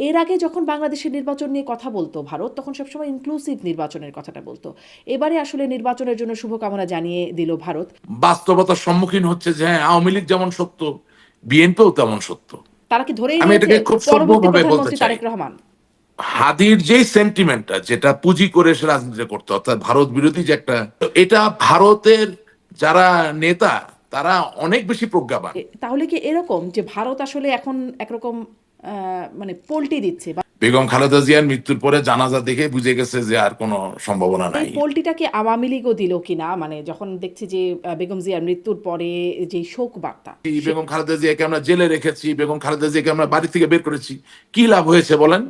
এর আগে যখন বাংলাদেশের নির্বাচন নিয়ে কথা বলতো ভারত, তখন সবসময় ইনক্লুসিভ নির্বাচনের কথাটা বলতো। এবারে আসলে নির্বাচনের জন্য শুভকামনা জানিয়ে দিল ভারত। বাস্তবতার সম্মুখীন হচ্ছে যে হ্যাঁ, আওয়ামী লীগ যেমন সত্য, বিএনপিও তেমন সত্য। তারা কি ধরেই আমি নিয়েছে এটাকে খুব পরবর্তী সভ্যভাবে বলতে প্রধানমন্ত্রী চাই। তারেক রহমান? হাদির যেই সেন্টিমেন্টটা, যেটা পুঁজি করে সে রাজনীতি করতে, অর্থাৎ ভারত বিরোধী যে একটা, এটা ভারতের যারা নেতা তারা অনেক বেশি প্রজ্ঞাবান। তাহলে কি এরকম যে ভারত আসলে এখন একরকম মানে পোল্টি দিচ্ছে, বা বেগম খালেদা জিয়ার মৃত্যুর পরে জানাজা দেখে বুঝে গেছে যে আর কোনো সম্ভাবনা এই নাই। পোল্টিটাকে আওয়ামী লীগও দিল কিনা? মানে যখন দেখছি যে বেগম জিয়ার মৃত্যুর পরে যে শোক বার্তা, বেগম খালেদা জিয়াকে আমরা জেলে রেখেছি, বেগম খালেদা জিয়াকে আমরা বাড়ি থেকে বের করেছি, কি লাভ হয়েছে বলেন?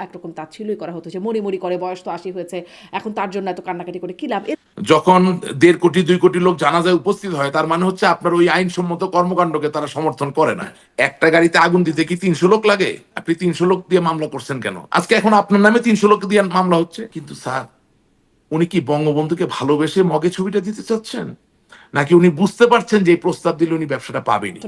একরকম তাচ্ছিল্যই করা হতো যে মরি মরি করে, বয়স তো ৮০ হয়েছে, এখন তার জন্য এত কান্নাকাটি করে কি লাভ? যখন ১.৫ কোটি ২ কোটি লোক জানাজায় উপস্থিত হয়, তার মানে হচ্ছে আপনার ওই আইনসম্মত কর্মকাণ্ডকে তারা সমর্থন করে না। একটা গাড়িতে আগুন দিতে কি ৩০০ লোক লাগে? আপনি ৩০০ লোক দিয়ে মামলা করছেন কেন? আজকে এখন আপনার নামে ৩০০ লোক দিয়ে মামলা হচ্ছে। কিন্তু স্যার, উনি কি বঙ্গবন্ধুকে ভালোবেসে মগে ছবিটা দিতে চাচ্ছেন, নাকি উনি বুঝতে পারছেন যে এই প্রস্তাব দিলে উনি ব্যবসাটা পাবেনি?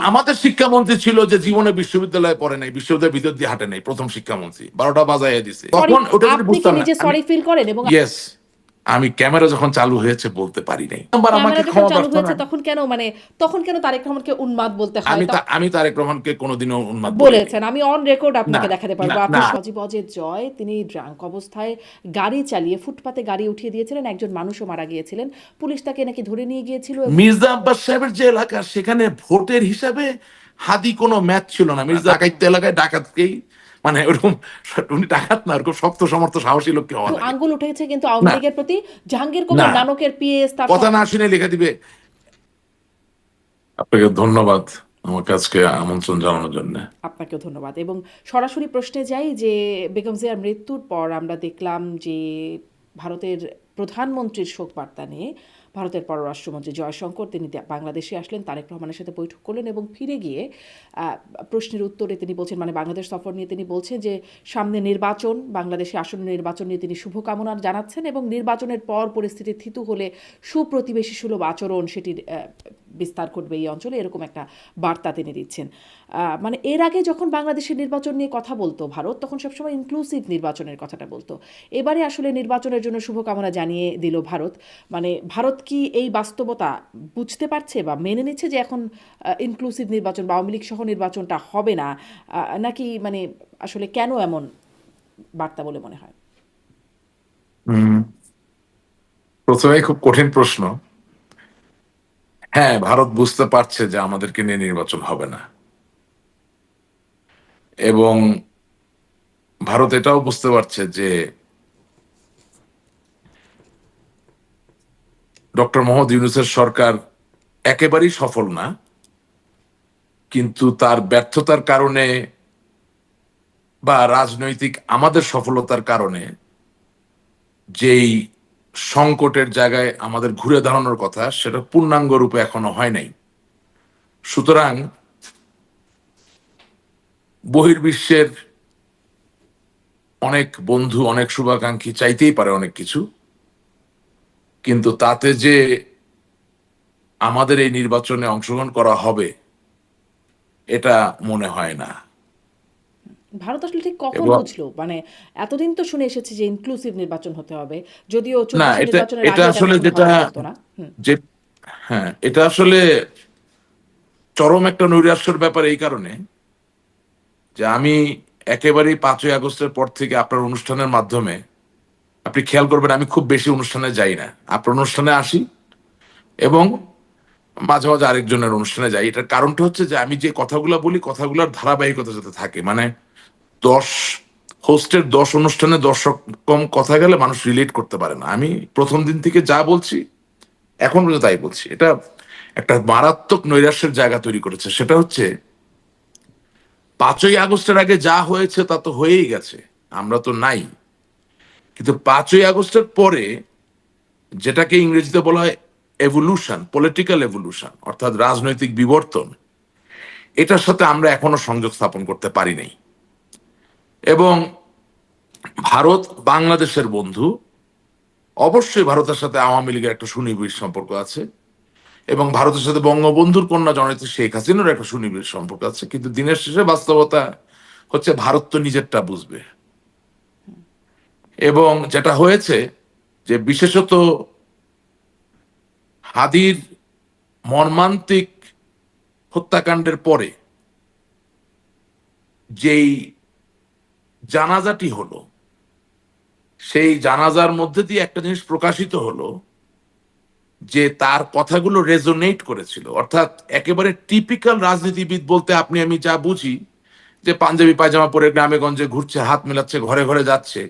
আমাদের শিক্ষামন্ত্রী ছিল যে জীবনে বিশ্ববিদ্যালয়ে পড়ে নাই, বিশ্ববিদ্যালয়ের ভিতর দিয়ে হাঁটে নাই, প্রথম শিক্ষামন্ত্রী, ১২টা বাজাইয়া দিছে। তখন ওটা যদি আপনি কি বুঝতাম না নিজে আমি। সরি ফিল করেন? এবং ইয়েস, আমি ক্যামেরা যখন চালু হয়েছে বলতে পারি নাই, নাম্বার আমাকে ক্যামেরা যখন ক্ষমা চালু প্রার্থনা। হয়েছে তখন কেন, মানে তখন কেন তারেক রহমানকে উন্মাদ বলতে হয়? আমি তারেক রহমানকে কোনোদিনও উন্মাদ বলিনি। বলেছেন, আমি অন রেকর্ড না, আপনাকে দেখাতে না, পারবো। আপনি না। সজীব অজের জয়, তিনি ড্রাঙ্ক অবস্থায় গাড়ি চালিয়ে ফুটপাতে গাড়ি উঠিয়ে দিয়েছিলেন, একজন মানুষও মারা গিয়েছিলেন, পুলিশ তাকে নাকি ধরে নিয়ে গিয়েছিল। মির্জা আব্বাস সাহেবের যে এলাকা, সেখানে ভোটের হিসাবে হাদি কোনো ম্যাচ ছিল না। মির্জা ডাকাইতে এলাকায় ডাকাতকেই, মানে ওরকম, উনি ডাকাত না, ওরকম শক্ত সমর্থ সাহসী লোককে হওয়া লাগে। আঙ্গুল উঠেছে কিন্তু আওয়ামী না, লীগের প্রতি। জাহাঙ্গীর না, কবির নানকের পিএস তার কথা না শুনে লিখে দিবে। আপনাকে ধন্যবাদ আমাকে আজকে আমন্ত্রণ জানানোর জন্য। আপনাকেও ধন্যবাদ। এবং সরাসরি প্রশ্নে যাই যে বেগম জিয়ার মৃত্যুর পর আমরা দেখলাম যে ভারতের প্রধানমন্ত্রীর শোক বার্তা নিয়ে ভারতের পররাষ্ট্রমন্ত্রী জয়শঙ্কর তিনি বাংলাদেশে আসলেন, তারেক রহমানের সাথে বৈঠক করলেন এবং ফিরে গিয়ে প্রশ্নের উত্তরে তিনি বলছেন, মানে বাংলাদেশ সফর নিয়ে তিনি বলছেন যে সামনে নির্বাচন, বাংলাদেশে আসন্ন নির্বাচন নিয়ে তিনি শুভকামনা জানাচ্ছেন এবং নির্বাচনের পর পরিস্থিতি থিতু হলে সুপ্রতিবেশী সুলভ আচরণ সেটির বিস্তার ঘটবে এই অঞ্চলে, এরকম একটা বার্তা তিনি দিচ্ছেন। মানে এর আগে যখন বাংলাদেশের নির্বাচন নিয়ে কথা বলতো ভারত, তখন সবসময় ইনক্লুসিভ নির্বাচনের কথাটা বলতো। এবারে আসলে নির্বাচনের জন্য শুভকামনা জানিয়ে দিল ভারত। মানে ভারত কি এই বাস্তবতা বুঝতে পারছে বা মেনে নিচ্ছে যে এখন ইনক্লুসিভ নির্বাচন বা আওয়ামী লীগ সহ নির্বাচনটা হবে না, নাকি মানে আসলে কেন এমন বার্তা বলে মনে হয়? প্রথমে খুব কঠিন প্রশ্ন। হ্যাঁ, ভারত বুঝতে পারছে যে আমাদেরকে নিয়ে নির্বাচন হবে না, এবং ভারত এটাও বুঝতে পারছে যে ডক্টর মোহাম্মদ ইউনূসের সরকার একেবারেই সফল না, কিন্তু তার ব্যর্থতার কারণে বা রাজনৈতিক আমাদের সফলতার কারণে যেই সংকটের জায়গায় আমাদের ঘুরে দাঁড়ানোর কথা, সেটা পূর্ণাঙ্গ রূপে এখনো হয় নাই। সুতরাং বহির্বিশ্বের অনেক বন্ধু, অনেক শুভাকাঙ্ক্ষী চাইতেই পারে অনেক কিছু, কিন্তু তাতে যে আমাদের এই নির্বাচনে অংশগ্রহণ করা হবে এটা মনে হয় না। ভারত আসলে ঠিক কখন এবং বুঝলো? মানে এতদিন তো শুনে এসেছে যে ইনক্লুসিভ নির্বাচন হতে হবে, যদিও না, ২৪ এটা নির্বাচনের এটা আগে এটা আসলে কখনো যেটা, ভাবা হতো না। যে হ্যাঁ, এটা আসলে চরম একটা নৈরাশ্যের ব্যাপার এই কারণে যে আমি একেবারেই ৫ই আগস্টের পর থেকে আপনার অনুষ্ঠানের মাধ্যমে, আপনি খেয়াল করবেন আমি খুব বেশি অনুষ্ঠানে যাই না, আপনার অনুষ্ঠানে আসি এবং মাঝে মাঝে আরেকজনের অনুষ্ঠানে যাই। এটার কারণটা হচ্ছে যে আমি যে কথাগুলো বলি, কথাগুলোর ধারাবাহিকতা যাতে থাকে। মানে ১০ হোস্টের ১০ অনুষ্ঠানে ১০ রকম কথা গেলে মানুষ রিলেট করতে পারে না। আমি প্রথম দিন থেকে যা বলছি এখন পর্যন্ত তাই বলছি। এটা একটা মারাত্মক নৈরাশ্যের জায়গা তৈরি করেছে। সেটা হচ্ছে ৫ই আগস্টের আগে যা হয়েছে তা তো হয়েই গেছে, আমরা তো নাই। কিন্তু ৫ই আগস্টের পরে, যেটাকে ইংরেজিতে বলা হয় এভলিউশন, পলিটিক্যাল এভলিউশন, অর্থাৎ রাজনৈতিক বিবর্তন, এটার সাথে আমরা এখনো সংযোগ স্থাপন করতে পারি নাই। এবং ভারত বাংলাদেশের বন্ধু, অবশ্যই ভারতের সাথে আওয়ামী লীগের একটা সুনিবিড় সম্পর্ক আছে, এবং ভারতের সাথে বঙ্গবন্ধুর কন্যা জননেত্রী শেখ হাসিনার একটা সুনিবিড় সম্পর্ক আছে। কিন্তু দিনের শেষে বাস্তবতা হচ্ছে ভারত তো নিজেরটা বুঝবে। এবং যেটা হয়েছে যে বিশেষত হাদির মর্মান্তিক হত্যাকাণ্ডের পরে যেই জানাজাটি হলো, সেই জানাজার মধ্যে দিয়ে একটা জিনিস প্রকাশিত হলো যে তার কথাগুলো রেজোনেট করেছিল। অর্থাৎ একেবারে টিপিক্যাল রাজনীতিবিদ বলতে আপনি আমি যা বুঝি, যে পাঞ্জাবি পায়জামা পরে গ্রামে গঞ্জে ঘুরছে, হাত মেলাচ্ছে, ঘরে ঘরে যাচ্ছে,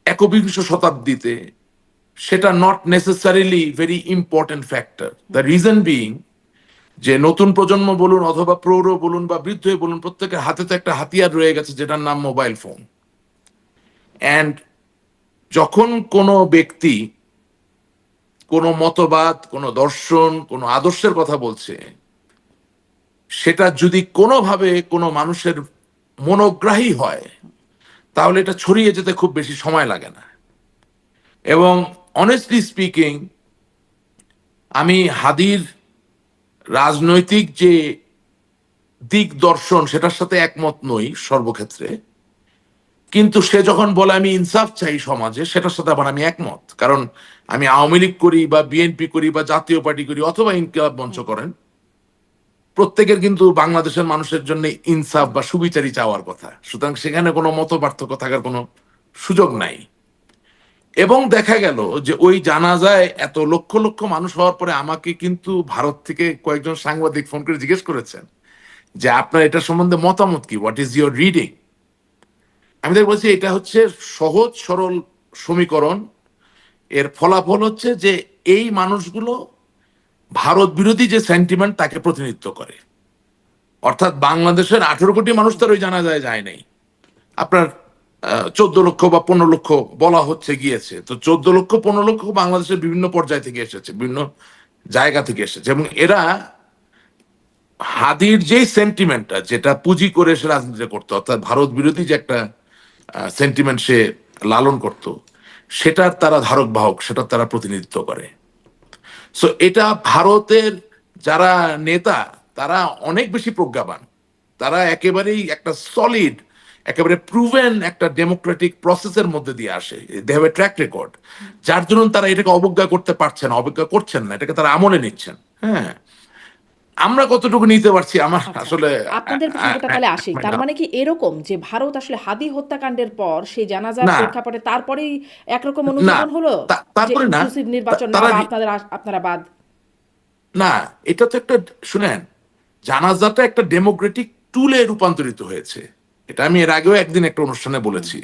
21 শতাব্দীতে সেটা not necessarily very important factor. The reason being যে নতুন প্রজন্ম বলুন অথবা প্রৌঢ় বলুন বা বৃদ্ধ বলুন, প্রত্যেকের হাতে তো একটা হাতিয়ার রয়ে গেছে যেটার নাম মোবাইল ফোন। অ্যান্ড যখন কোনো ব্যক্তি কোনো মতবাদ, কোনো দর্শন, কোনো আদর্শের কথা বলছে, সেটা যদি কোনোভাবে কোনো মানুষের মনোগ্রাহী হয়, তাহলে এটা ছড়িয়ে যেতে খুব বেশি সময় লাগে না। এবং অনেস্টলি স্পিকিং, আমি হাদির রাজনৈতিক যে দিক দর্শন সেটার সাথে একমত নই সর্বক্ষেত্রে, কিন্তু সে যখন বলে আমি ইনসাফ চাই সমাজে, সেটার সাথে আবার আমি একমত। কারণ আমি আওয়ামী লীগ করি বা বিএনপি করি বা জাতীয় পার্টি করি অথবা ইনকিলাব মঞ্চ করেন, প্রত্যেকের কিন্তু বাংলাদেশের মানুষের জন্য ইনসাফ বা সুবিচারই চাওয়ার কথা। সুতরাং সেখানে কোনো মত পার্থক্য থাকার কোনো সুযোগ নাই। এবং দেখা গেল যে ওই জানাজায় এত লক্ষ লক্ষ মানুষ হওয়ার পরে আমাকে কিন্তু ভারত থেকে কয়েকজন সাংবাদিক ফোন করে জিজ্ঞেস করেছেন যে আপনার এটা সম্বন্ধে মতামত কি, হোয়াট ইজ ইউর রিডিং। আমি তাকে বলছি এটা হচ্ছে সহজ সরল সমীকরণ। এর ফলাফল হচ্ছে যে এই মানুষগুলো ভারত বিরোধী যে সেন্টিমেন্ট তাকে প্রতিনিধিত্ব করে। অর্থাৎ বাংলাদেশের 18 কোটি মানুষ তার ওই জানাজায় যায় নাই, আপনার 14 লক্ষ বা 15 লক্ষ বলা হচ্ছে গিয়েছে। তো 14 লক্ষ 15 লক্ষ বাংলাদেশের বিভিন্ন পর্যায় থেকে এসেছে, বিভিন্ন জায়গা থেকে এসেছে। এবং এরা হাদির যে সেন্টিমেন্টটা, যেটা পুঁজি করে সে রাজনীতি করতো, অর্থাৎ ভারত বিরোধী যে একটা সেন্টিমেন্ট সে লালন করত, সেটার তারা ধারক বাহক, সেটার তারা প্রতিনিধিত্ব করে। সো এটা ভারতের যারা নেতা, তারা অনেক বেশি প্রজ্ঞাবান। তারা একেবারেই একটা সলিড, একেবারে প্রুভেন একটা ডেমোক্রেটিক প্রসেসের মধ্যে দিয়ে আসে। They have a track record, যার জন্য তারা এটাকে অবজ্ঞা করতে পারছেন না, অবজ্ঞা করছেন না, এটাকে তারা আমলে নিচ্ছেন। হ্যাঁ, আমরা কতটুকু নিতে পারছি আমার আচ্ছা, আসলে আপনাদের প্রসঙ্গটা তাহলে আসি। তার মানে কি এরকম যে ভারত আসলে হাদি হত্যাকাণ্ডের পর সেই জানাজার না, প্রেক্ষাপটে তারপরেই একরকম না, অনুধাবন হলো যে তারপরে না, ইনক্লুসিভ নির্বাচন না তারা বা আপনারা বাদ? না, এটা তো একটা, শুনেন, জানাজাটা একটা ডেমোক্রেটিক টুলে রূপান্তরিত হয়েছে। এটা আমি এর আগেও একদিন একটা অনুষ্ঠানে বলেছি।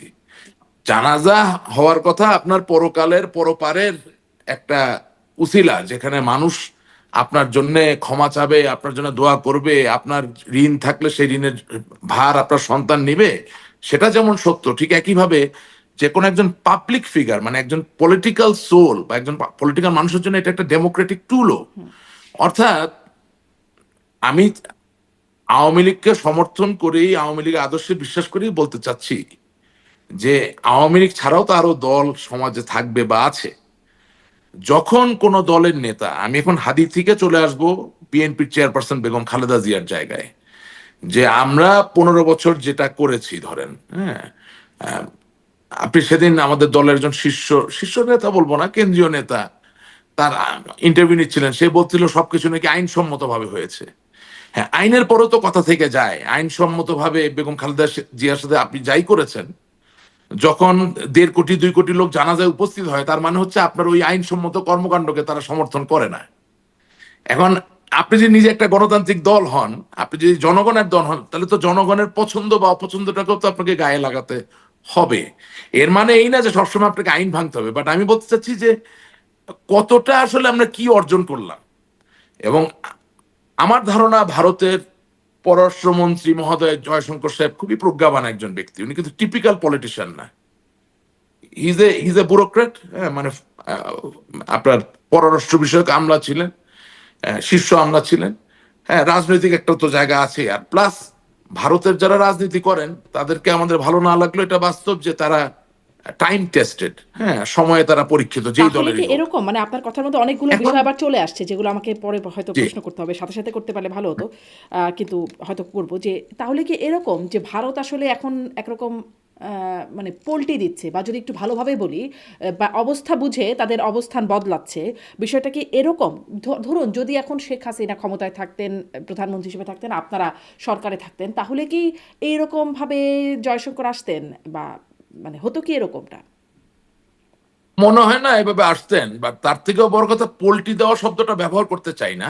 জানাজা হওয়ার কথা আপনার পরকালের পরপারের একটা উসিলা, যেখানে মানুষ আপনার জন্য ক্ষমা চাবে, আপনার জন্য দোয়া করবে, আপনার ঋণ থাকলে সেই ঋণের ভার আপনার সন্তান নিবে, সেটা যেমন সত্য, ঠিক একইভাবে যে কোনো একজন পাবলিক ফিগার, মানে একজন পলিটিক্যাল সোল বা একজন পলিটিক্যাল মানুষের জন্য এটা একটা ডেমোক্রেটিক টুলও। অর্থাৎ আমি আওয়ামী লীগকে সমর্থন করেই, আওয়ামী লীগের আদর্শে বিশ্বাস করেই বলতে চাচ্ছি যে আওয়ামী লীগ ছাড়াও তো আরো দল সমাজে থাকবে বা আছে। যখন কোন দলের নেতা, আমি এখন হাদি থেকে চলে আসব বিএনপির চেয়ারপারসন বেগম খালেদা জিয়ার জায়গায়, যে আমরা 15 বছর যেটা করেছি ধরেন, হ্যাঁ, আহ, আপনি সেদিন আমাদের দলের একজন শীর্ষ শীর্ষ নেতা বলবো না, কেন্দ্রীয় নেতা, তার ইন্টারভিউ নিচ্ছিলেন, সে বলছিল সবকিছু নাকি আইনসম্মত ভাবে হয়েছে। হ্যাঁ, আইনের পরেও তো কথা থেকে যায়। আইনসম্মত ভাবে বেগম খালেদা জিয়ার সাথে আপনি যাই করেছেন, যখন 1.5 কোটি 2 কোটি লোক জানাজায় উপস্থিত হয়, তার মানে হচ্ছে আপনার ওই আইনসম্মত কর্মকাণ্ডকে তারা সমর্থন করে না। এখন আপনি যদি নিজে একটা গণতান্ত্রিক দল হন, আপনি যদি জনগণের দল হন, তাহলে তো জনগণের পছন্দ বা অপছন্দটাকেও তো আপনাকে গায়ে লাগাতে হবে। এর মানে এই না যে সবসময় আপনাকে আইন ভাঙতে হবে, বাট আমি বলতে চাচ্ছি যে কতটা আসলে আমরা কি অর্জন করলাম। এবং আমার ধারণা ভারতের পররাষ্ট্রমন্ত্রী মহোদয় জয়শঙ্কর সাহেব খুবই প্রজ্ঞাবান একজন ব্যক্তি। উনি কিন্তু টিপিক্যাল পলিটিশিয়ান না, হিজ এ ব্যুরোক্রেট। মানে আপনার পররাষ্ট্র বিষয়ক আমলা ছিলেন, শীর্ষ আমলা ছিলেন। হ্যাঁ, রাজনৈতিক একটা তো জায়গা আছে। আর প্লাস ভারতের যারা রাজনীতি করেন তাদেরকে আমাদের ভালো না লাগলো এটা বাস্তব, যে তারা টাইম টেস্টেড, হ্যাঁ, সময়ে তারা পরীক্ষিত যেই তাহলে কি দলেরই হোক। এরকম মানে আপনার কথার মধ্যে অনেকগুলো এখন বিষয় আবার চলে আসছে যেগুলো আমাকে পরে হয়তো জি, প্রশ্ন করতে হবে, সাথে সাথে করতে পারলে ভালো হতো, কিন্তু হয়তো করব যে তাহলে কি এরকম যে ভারত আসলে এখন একরকম মানে পোল্টি দিচ্ছে, বা যদি একটু ভালোভাবে বলি বা অবস্থা বুঝে তাদের অবস্থান বদলাচ্ছে, বিষয়টা কি এরকম? ধরুন যদি এখন শেখ হাসিনা ক্ষমতায় থাকতেন, প্রধানমন্ত্রী হিসেবে থাকতেন, আপনারা সরকারে থাকতেন, তাহলে কি এইরকমভাবে জয়শঙ্কর আসতেন, বা মানে হতো কি এরকমটা? মনে হয় না এভাবে আসতেন, বা তার থেকেও বড় কথা পোল্টি দেওয়া শব্দটা ব্যবহার করতে চাই না।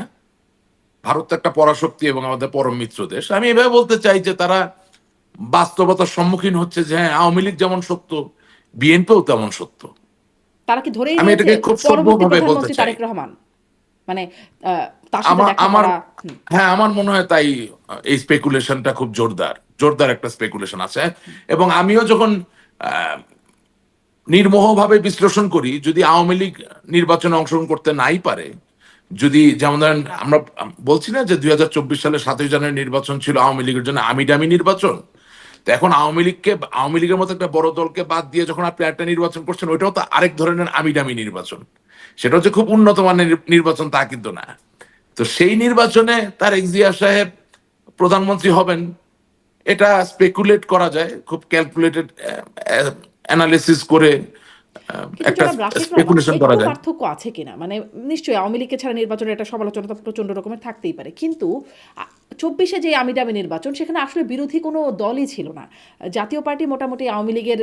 ভারত তো একটা পরাশক্তি এবং আমাদের পরম মিত্র দেশ। আমি এভাবে বলতে চাই যে তারা বাস্তবতার সম্মুখীন হচ্ছে যে হ্যাঁ, আওয়ামী লীগ যেমন সত্য, বিএনপিও তেমন সত্য। তারা কি ধরেই আমি নিয়েছে এটাকে খুব পরবর্তী সভ্যভাবে বলতে প্রধানমন্ত্রী চাই। তারেক রহমান? মানে তার সাথে আমার দেখা আমার করা। হুম, হ্যাঁ, আমার মনে হয় তাই। এই স্পেকুলেশনটা খুব জোরদার, জোরদার একটা স্পেকুলেশন আছে। এবং আমিও যখন আহ, নির্মোহভাবে বিশ্লেষণ করি, যদি আওয়ামী লীগ নির্বাচনে অংশগ্রহণ করতে নাই পারে, যদি যেমন ধরেন আমরা বলছি না যে 2024 সালে 7ই জানুয়ারি নির্বাচন ছিল আওয়ামী লীগের জন্য আমি ডামি নির্বাচন। তো এখন আওয়ামী লীগের মতো একটা বড় দলকে বাদ দিয়ে যখন আপনি একটা নির্বাচন করছেন, ওইটাও তো আরেক ধরনের আমি ডামি নির্বাচন। সেটা হচ্ছে খুব উন্নত মানের নির্বাচন, তা কিন্তু না। তো সেই নির্বাচনে তারেক জিয়া সাহেব প্রধানমন্ত্রী হবেন, এটা স্পেকুলেট করা যায় খুব ক্যালকুলেটেড অ্যানালিসিস করে, কিন্তু একটা জনাব রাশিদ রহমান, স্পেকুলেশন করা একটু যায়। পার্থক্য আছে কিনা? মানে নিশ্চয়ই আওয়ামী লীগকে ছাড়া নির্বাচনের একটা সমালোচনা তো প্রচণ্ড রকমের থাকতেই পারে, কিন্তু 24-এ যে আমিডামি নির্বাচন, সেখানে আসলে বিরোধী কোনো দলই ছিল না। জাতীয় পার্টি মোটামুটি আওয়ামী লীগের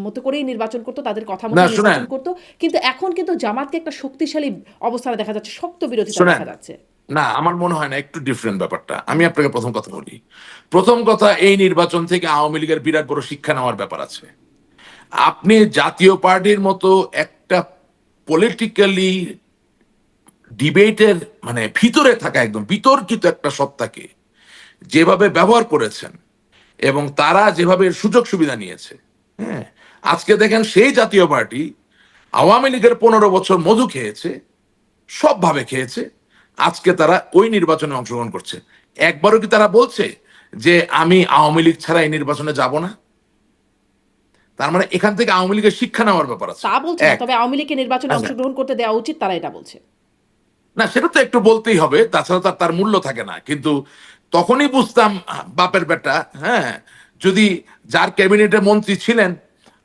মতো করেই নির্বাচন করতো, তাদের কথা না মতোই শুনেন, নির্বাচন করতো। কিন্তু এখন কিন্তু জামাতকে একটা শক্তিশালী অবস্থানে দেখা যাচ্ছে, শক্ত বিরোধিতা শুনেন, দেখা যাচ্ছে। না আমার মনে হয় না, একটু ডিফারেন্ট ব্যাপারটা। আমি আপনাকে প্রথম কথা বলি। প্রথম কথা, এই নির্বাচন থেকে আওয়ামী লীগের বিরাট বড় শিক্ষা নেওয়ার ব্যাপার আছে। আপনি জাতীয় পার্টির মতো একটা পলিটিক্যালি ডিবেটের মানে ভিতরে থাকা একদম বিতর্কিত একটা সত্তাকে যেভাবে ব্যবহার করেছেন, এবং তারা যেভাবে সুযোগ সুবিধা নিয়েছে, হ্যাঁ, আজকে দেখেন সেই জাতীয় পার্টি আওয়ামী লীগের 15 বছর মধু খেয়েছে, সবভাবে খেয়েছে। আজকে তারা ওই নির্বাচনে অংশগ্রহণ করছে। একবারও কি তারা বলছে যে আমি আওয়ামী লীগ ছাড়া এই নির্বাচনে যাব না? তার মানে এখান থেকে আওয়ামী লীগের শিক্ষা নেওয়ার ব্যাপার আছে। তা বলছে না, এক, তবে আওয়ামী লীগকে নির্বাচনে আচ্ছা, অংশগ্রহণ করতে দেওয়া উচিত, তারা এটা বলছে। না সেটা তো একটু বলতেই হবে, তাছাড়া তার তার মূল্য থাকে না। কিন্তু তখনই বুঝতাম বাপের বেটা, হ্যাঁ, যদি যার ক্যাবিনেটে মন্ত্রী ছিলেন,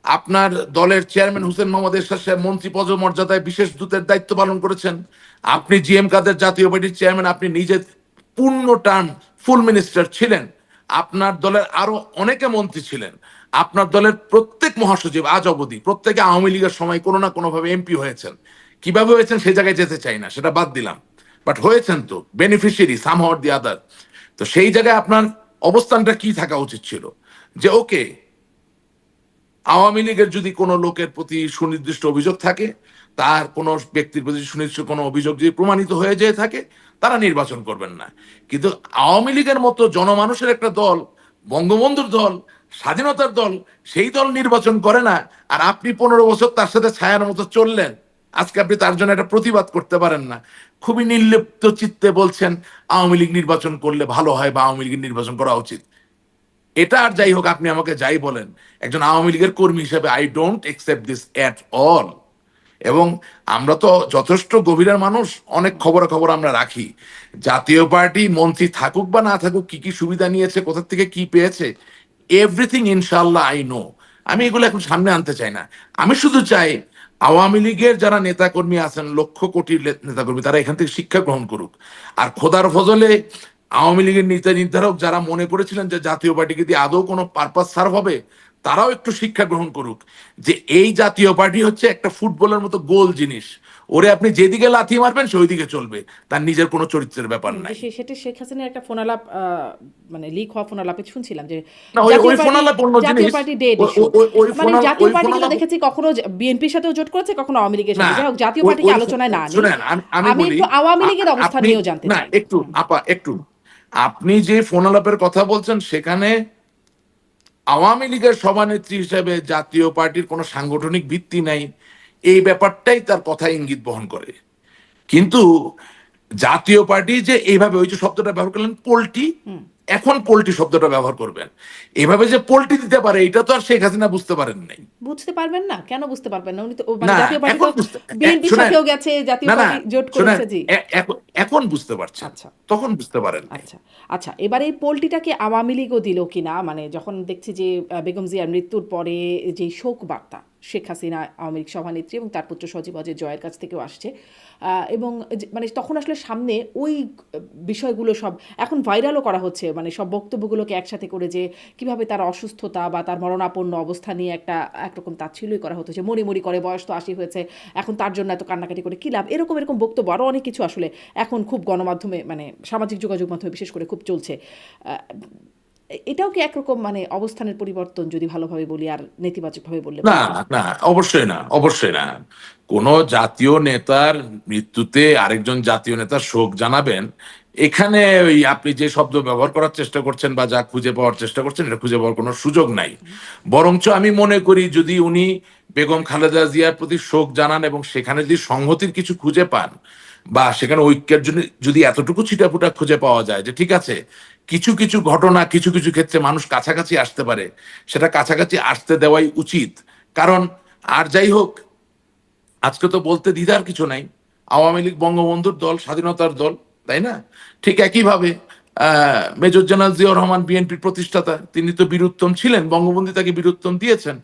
আপনার দলের চেয়ারম্যান হোসেন মোহাম্মদ এরশাদ সাহেব মন্ত্রী পদমর্যাদায় বিশেষ দূতের দায়িত্ব পালন করেছেন, আপনি জিএম কাদের জাতীয় পার্টির চেয়ারম্যান, আপনি নিজে পূর্ণ টার্ম ফুল মিনিস্টার ছিলেন, আপনার দলের আরো অনেকে মন্ত্রী ছিলেন, আপনার দলের প্রত্যেক মহাসচিব আজ অবধি প্রত্যেকে আওয়ামী লীগের সময় কোনো না কোনো ভাবে এমপি হয়েছেন। কিভাবে হয়েছেন সে জায়গায় যেতে চাই না, সেটা বাদ দিলাম, বাট হয়েছেন তো, বেনিফিশিয়ারি সাম অর দি আদার। তো সেই জায়গায় আপনার অবস্থানটা কি থাকা উচিত ছিল, যে ওকে, আওয়ামী লীগের যদি কোনো লোকের প্রতি সুনির্দিষ্ট অভিযোগ থাকে, তার কোনো ব্যক্তির প্রতি সুনির্দিষ্ট কোনো অভিযোগ যদি প্রমাণিত হয়ে যেয়ে থাকে, তারা নির্বাচন করবেন না। কিন্তু আওয়ামী লীগের মতো জনমানুষের একটা দল, বঙ্গবন্ধুর দল, স্বাধীনতার দল, সেই দল নির্বাচন করে না, আর আপনি 15 বছর তার সাথে ছায়ার মতো চললেন, আজকে আপনি তার জন্য একটা প্রতিবাদ করতে পারেন না। খুবই নির্লিপ্ত চিত্তে বলছেন আওয়ামী লীগ নির্বাচন করলে ভালো হয় বা আওয়ামী লীগের নির্বাচন করা উচিত। এটা আর যাই হোক, আপনি আমাকে যাই বলেন, একজন আওয়ামী লীগের কর্মী হিসেবে I don't accept this at all. এবং আমরা তো যথেষ্ট গভীরের মানুষ, অনেক খবরাখবর আমরা রাখি। জাতীয় পার্টি মন্ত্রী থাকুক বা না থাকুক, কি কি সুবিধা নিয়েছে, কোথা থেকে কি পেয়েছে, এভরিথিং ইনশাল্লাহ আই নো। আমি এগুলো এখন সামনে আনতে চাই না। আমি শুধু চাই আওয়ামী লীগের যারা নেতাকর্মী আছেন, লক্ষ কোটির নেতাকর্মী, তারা এখান থেকে শিক্ষা গ্রহণ করুক। আর খোদার ফজলে আওয়ামী লীগের নীতি নির্ধারক যারা মনে করেছিলেন যে জাতীয় পার্টিকে দিয়ে আদৌ কোনো পারপাস সার্ভ হবে, তারাও একটু শিক্ষা গ্রহণ করুক যে এই জাতীয় পার্টি হচ্ছে একটা ফুটবলের মতো গোল জিনিস। ওরে আপনি যেদিকে লাথি মারবেন সে ওইদিকে চলবে, তার নিজের কোনো চরিত্রের ব্যাপার যে নাই। সেটা শেখ হাসিনার একটা ফোনালাপ, মানে লিক হওয়া ফোনালাপে শুনছিলাম যে না, ওই জাতীয় ওই পার্টি, ফোনালাপ অন্য জাতীয় জিনিস। পার্টি ডেড ওই ইস্যু। ওই ওই মানে ফোনাল জাতীয় ওই পার্টি কিন্তু ফোনালাপ দেখেছি কখনো বিএনপির সাথেও জোট করেছে, কখনো আওয়ামী লীগের না, সাথে। যাই হোক, জাতীয় ওই পার্টিকে ওই আলোচনায় না আনি। শুনেন, আমি আমি বলি, একটু আওয়ামী লীগের অবস্থান আপনি, নিয়েও জানতে না চাই। একটু আপা একটু, আপনি যে ফোনালাপের কথা বলছেন সেখানে আওয়ামী লীগের সভানেত্রী হিসেবে জাতীয় পার্টির কোনো সাংগঠনিক ভিত্তি নাই, এই ব্যাপারটাই তার কথা ইঙ্গিত বহন করে। কিন্তু জাতীয় পার্টি যে এইভাবে, ওই যে শব্দটা ব্যবহার করলেন পোল্টি, এখন পোল্ট্রি শব্দটা ব্যবহার করবেন। এভাবে যে পোল্ট্রি দিতে পারে এটা তো আর শেখ হাসিনা বুঝতে পারেন নাই। বুঝতে পারবেন না, কেন বুঝতে পারবেন না? উনি তো মানে না জাতীয় পার্টি এখন তো বুঝতে বিএনপির শোনেন, সাথেও গেছে, জাতীয় না পার্টি জোট শোনেন, করেছে। জি, এখন বুঝতে পারছেন, আচ্ছা তখন বুঝতে পারেন নাই। আচ্ছা আচ্ছা। এবার এই পোলটিটাকে আওয়ামী লীগও দিল কিনা, মানে যখন দেখছি যে বেগম জিয়ার মৃত্যুর পরে যে শোক বার্তা শেখ হাসিনা আওয়ামী লীগ সভানেত্রী এবং তার পুত্র সজীব অজয় জয়ের কাছ থেকেও আসছে, এবং মানে তখন আসলে সামনে ওই বিষয়গুলো সব এখন ভাইরালও করা হচ্ছে, মানে সব বক্তব্যগুলোকে একসাথে করে যে কিভাবে তার অসুস্থতা বা তার মরণাপন্ন অবস্থা নিয়ে একরকম তাচ্ছিল্যই করা হতো, যে মরি মরি করে বয়স তো 80 হয়েছে, এখন তার জন্য এত কান্নাকাটি করে কী লাভ, এরকম এরকম বক্তব্য আরও অনেক কিছু আসলে এখন খুব গণমাধ্যমে মানে সামাজিক যোগাযোগ মাধ্যমে বিশেষ করে খুব চলছে। এটাও কি একরকম মানে অবস্থানের পরিবর্তন, যদি ভালোভাবে বলি, আর নেতিবাচকভাবে বললে না বলবেন? না, অবশ্যই না, অবশ্যই না। কোন জাতীয় নেতার মৃত্যুতে আরেকজন জাতীয় নেতার শোক জানাবেন, এখানে ওই আপনি যে শব্দ ব্যবহার করার চেষ্টা করছেন বা যা খুঁজে পাওয়ার চেষ্টা করছেন, এটা খুঁজে পাওয়ার কোনো সুযোগ নাই। বরঞ্চ আমি মনে করি যদি উনি বেগম খালেদা জিয়ার প্রতি শোক জানান এবং সেখানে যদি সংহতির কিছু খুঁজে পান বা সেখানে ঐক্যের জন্য যদি এতটুকু ছিটাফুটা খুঁজে পাওয়া যায় যে ঠিক আছে, কিছু কিছু ঘটনা কিছু কিছু ক্ষেত্রে মানুষ কাছাকাছি আসতে পারে, সেটা কাছাকাছি আসতে দেওয়াই উচিত। কারণ আর যাই হোক, আজকে তো বলতে দ্বিধার কিছু নাই, আওয়ামী লীগ বঙ্গবন্ধুর দল, স্বাধীনতার দল, তাই না? ঠিক একইভাবে মেজর জেনারেল জিয়াউর রহমান বিএনপির প্রতিষ্ঠাতা, তিনি তো বীরুত্তম ছিলেন, বঙ্গবন্ধু তাকে বীরুত্তম দিয়েছেন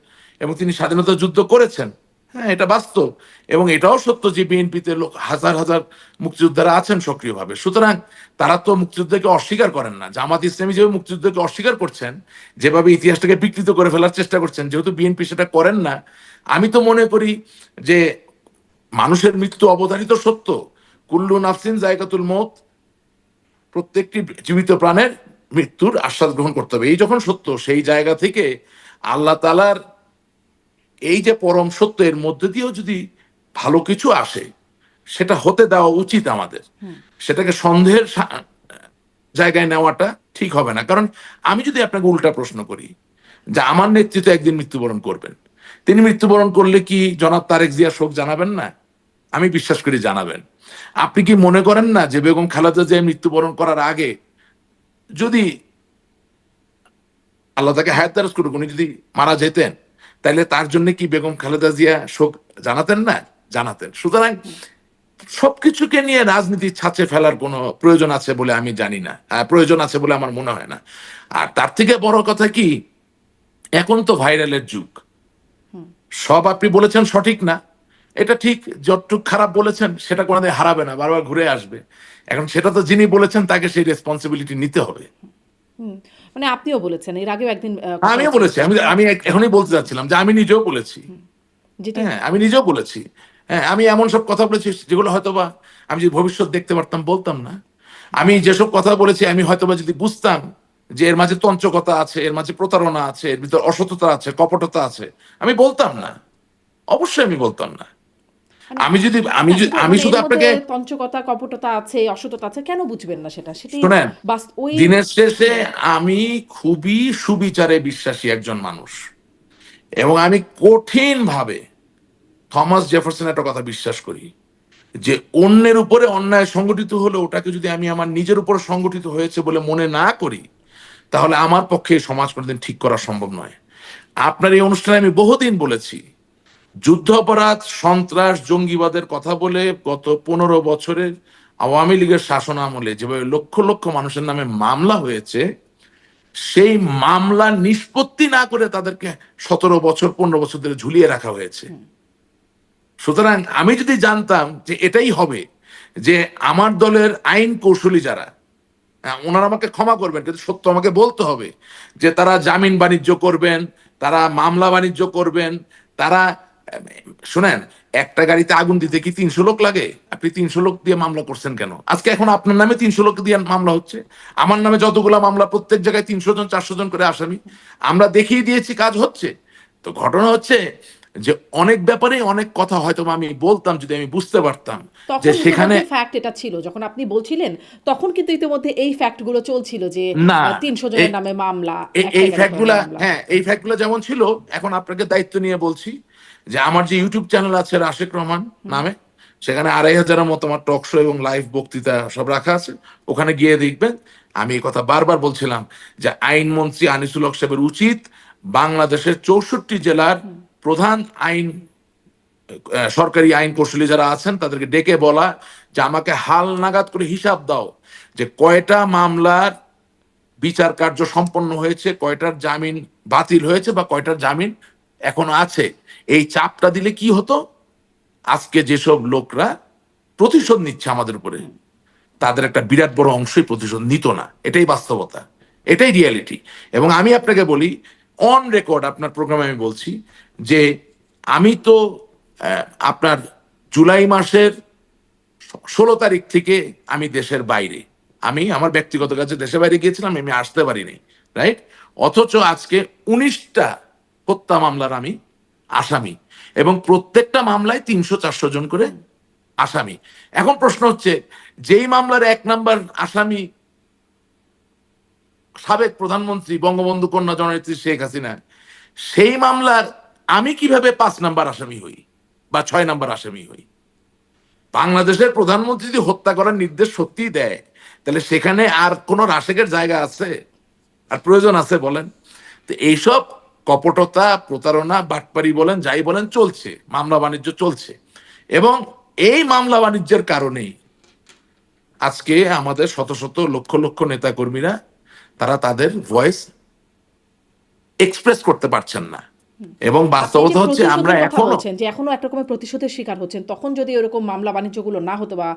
এবং তিনি স্বাধীনতা যুদ্ধ করেছেন। হ্যাঁ, এটা বাস্তব। এবং এটাও সত্য যে বিএনপিতে লোক হাজার হাজার মুক্তিযোদ্ধারা আছেন সক্রিয়ভাবে। সুতরাং তারা তো মুক্তিযুদ্ধকে অস্বীকার করেন না। জামাত ইসলামী যেভাবে মুক্তিযুদ্ধকে অস্বীকার করছেন, যেভাবে ইতিহাসটাকে বিকৃত করে ফেলার চেষ্টা করছেন, যেহেতু বিএনপি সেটা করেন না, আমি তো মনে করি যে মানুষের মৃত্যু অবধারিত সত্য, কুল্লু নাফসিন জায়গাতুল মৌত, প্রত্যেকটি জীবিত প্রাণের মৃত্যুর আশ্বাস গ্রহণ করতে হবে। এই যখন সত্য, সেই জায়গা থেকে আল্লাহ তাআলার এই যে পরম সত্য, এর মধ্যে দিয়েও যদি ভালো কিছু আসে, সেটা হতে দেওয়া উচিত আমাদের। সেটাকে সন্দেহের জায়গায় নেওয়াটা ঠিক হবে না। কারণ আমি যদি আপনাকে উল্টা প্রশ্ন করি যে আমার নেতৃত্বে একদিন মৃত্যুবরণ করবেন, তিনি মৃত্যুবরণ করলে কি জনাব তারেক জিয়া শোক জানাবেন না? আমি বিশ্বাস করি জানাবেন। আপনি কি মনে করেন না যে বেগম খালেদা জিয়া মৃত্যুবরণ করার আগে যদি আল্লাহ তাকে হায়াত দারাজ করুক, উনি যদি মারা যেতেন, তাহলে তার জন্য কি বেগম খালেদা জিয়া শোক জানাতেন না? জানাতেন। সুতরাং সবকিছুকে নিয়ে রাজনীতির ছাঁচে ফেলার কোনো প্রয়োজন আছে বলে আমি জানি না, প্রয়োজন আছে বলে আমার মনে হয় না। আর তার থেকে বড় কথা কি, এখন তো ভাইরালের যুগ। সব আপনি বলেছেন সঠিক না, এটা ঠিক, যতটুক খারাপ বলেছেন সেটা কোনোদিন হারাবে না, বারবার ঘুরে আসবে। এখন সেটা তো যিনি বলেছেন তাকে সেই রেসপন্সিবিলিটি নিতে হবে। হুম, মানে আপনিও বলেছেন, এর আগেও একদিন কথা আমিও হচ্ছিল। বলেছি, আমি আমি এখনই বলতে চাচ্ছিলাম যে আমি নিজেও বলেছি। যেটি হ্যাঁ, আমি নিজেও বলেছি। হ্যাঁ, আমি এমন সব কথা বলেছি যেগুলো হয়তোবা আমি যদি ভবিষ্যৎ দেখতে পারতাম বলতাম না। আমি যেসব কথা বলেছি আমি হয়তোবা যদি বুঝতাম যে এর মাঝে তঞ্চকতা আছে, এর মাঝে প্রতারণা আছে, এর ভিতর অসততা আছে, কপটতা আছে, আমি বলতাম না। অবশ্যই আমি বলতাম না। মানে আমি যদি আমি না, যদি এটা আমি মানে শুধু এর মধ্যে আপনাকে তঞ্চকতা, কপটতা আছে, অসততা আছে, কেন বুঝবেন না সেটা? সেটি শোনেন, ওই দিনের শেষে আমি খুবই সুবিচারে বিশ্বাসী একজন মানুষ, এবং আমি কঠিন ভাবে থমাস জেফারসন একটা কথা বিশ্বাস করি যে অন্যের উপরে অন্যায় সংগঠিত হলে ওটাকে যদি আমি আমার নিজের উপর সংগঠিত হয়েছে বলে মনে না করি, তাহলে আমার পক্ষে এই সমাজ কোনোদিন ঠিক করা সম্ভব নয়। আপনার এই অনুষ্ঠানে আমি বহুদিন বলেছি, যুদ্ধ অপরাধ, সন্ত্রাস, জঙ্গিবাদের কথা বলে গত 15 বছরের আওয়ামী লীগের শাসন আমলে যেভাবে লক্ষ লক্ষ মানুষের নামে মামলা হয়েছে, সেই মামলা নিষ্পত্তি না করে তাদেরকে 17 বছর 15 বছর ধরে ঝুলিয়ে রাখা হয়েছে। সুতরাং আমি যদি জানতাম যে এটাই হবে, যে আমার দলের আইন কৌশলী যারা, ওনারা আমাকে ক্ষমা করবেন কিন্তু সত্য আমাকে বলতে হবে, যে তারা জামিন বাণিজ্য করবেন, তারা মামলা বাণিজ্য করবেন, তারা শুনেন, একটা গাড়িতে আগুন দিতে কি 300 লোক লাগে? আপনি 300 লোক দিয়ে মামলা করছেন কেন? আজকে এখন আপনার নামে 300 লোক দিয়ে মামলা হচ্ছে, আমার নামে যতগুলা মামলা, প্রত্যেক জায়গায় 300 জন 400 জন করে আসামি, আমরা দেখিয়ে দিয়েছি কাজ হচ্ছে। তো ঘটনা হচ্ছে যে অনেক ব্যাপারে অনেক কথা হয়তো আমি বলতাম যদি আমি বুঝতে পারতাম যে তখন সেখানে ইতিমধ্যে ফ্যাক্ট এটা ছিল যখন আপনি বলছিলেন, তখন কিন্তু ইতিমধ্যে এই ফ্যাক্টগুলো চলছিল যে না, 300 জনের নামে মামলা, একটা এই গাড়ি করে ফ্যাক্টগুলা, মামলা। হ্যাঁ এই ফ্যাক্টগুলো যেমন ছিল, এখন আপনাকে দায়িত্ব নিয়ে বলছি যে আমার যে ইউটিউব চ্যানেল আছে রাশেক রহমান নামে, সেখানে 2,500-এর মতো আমার টক শো এবং লাইভ বক্তৃতা সব রাখা আছে, ওখানে গিয়ে দেখবেন। আমি এই কথা বারবার বলছিলাম যে আইনমন্ত্রী আনিসুল হক সাহেবের উচিত বাংলাদেশের 64 জেলার প্রধান আইন সরকারি আইন কৌশলী যারা আছেন তাদেরকে ডেকে বলা যে আমাকে হাল নাগাদ করে হিসাব দাও যে কয়টা মামলার বিচার কার্য সম্পন্ন হয়েছে, কয়টার জামিন বাতিল হয়েছে বা কয়টার জামিন এখনো আছে। এই চাপটা দিলে কি হতো, আজকে যেসব লোকরা প্রতিশোধ নিচ্ছে আমাদের উপরে, তাদের একটা বিরাট বড় অংশই প্রতিশোধ নিত না। এটাই বাস্তবতা, এটাই রিয়ালিটি। এবং আমি আপনাকে বলি, অন রেকর্ড আপনার প্রোগ্রামে আমি বলছি যে আমি তো আপনার জুলাই মাসের 16 তারিখ থেকে আমি দেশের বাইরে, আমি আমার ব্যক্তিগত কাজে দেশের বাইরে গিয়েছিলাম, আমি আসতে পারিনি, রাইট? অথচ আজকে 19টা হত্যা মামলার আমি আসামি, এবং প্রত্যেকটা মামলায় 300-400 জন করে আসামি। এখন প্রশ্ন হচ্ছে, যেই মামলার 1 নাম্বার আসামি সাবেক প্রধানমন্ত্রী বঙ্গবন্ধু কন্যা জননেত্রী শেখ হাসিনা, সেই মামলার আমি কিভাবে 5 নাম্বার আসামি হই বা 6 নাম্বার আসামি হই? বাংলাদেশের প্রধানমন্ত্রী যদি হত্যা করার নির্দেশ সত্যিই দেয়, তাহলে সেখানে আর কোনো রাশেকের জায়গা আছে, আর প্রয়োজন আছে বলেন? তো এইসব কপটতা, প্রতারণা, বাটপারি বলেন, যাই বলেন, চলছে, মামলা বাণিজ্য চলছে। এবং এই মামলা বাণিজ্যের কারণেই আজকে আমাদের শত শত লক্ষ লক্ষ নেতা কর্মীরা তারা তাদের ভয়েস এক্সপ্রেস করতে পারছেন না। এবং আপনি যে বাস্তবতা হচ্ছে আমরা প্রতিশোধের কথা এখনো বলছেন যে এখনো এক রকমের প্রতিশোধের শিকার হচ্ছেন, তখন যদি এরকম মামলা বাণিজ্যগুলো না হতো বা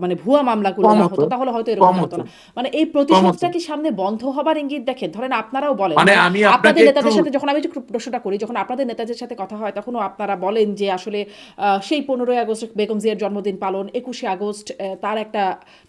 মানে ভুয়া মামলাগুলো কম না হতো, হতো, তাহলে হয়তো কম এরকম হতো হতো, না। মানে এই কম হতো। প্রতিশোধটা কি সামনে বন্ধ হবার ইঙ্গিত দেখেন? ধরেন আপনারাও বলেন, মানে মানে আমি আপনাকে আপনাদের একটু, নেতাদের সাথে যখন আমি যে প্রশ্নটা করি, যখন আপনাদের নেতাদের সাথে কথা হয়, তখনও আপনারা বলেন যে আসলে সেই 15ই আগস্ট বেগম জিয়ার জন্মদিন পালন, 21শে আগস্ট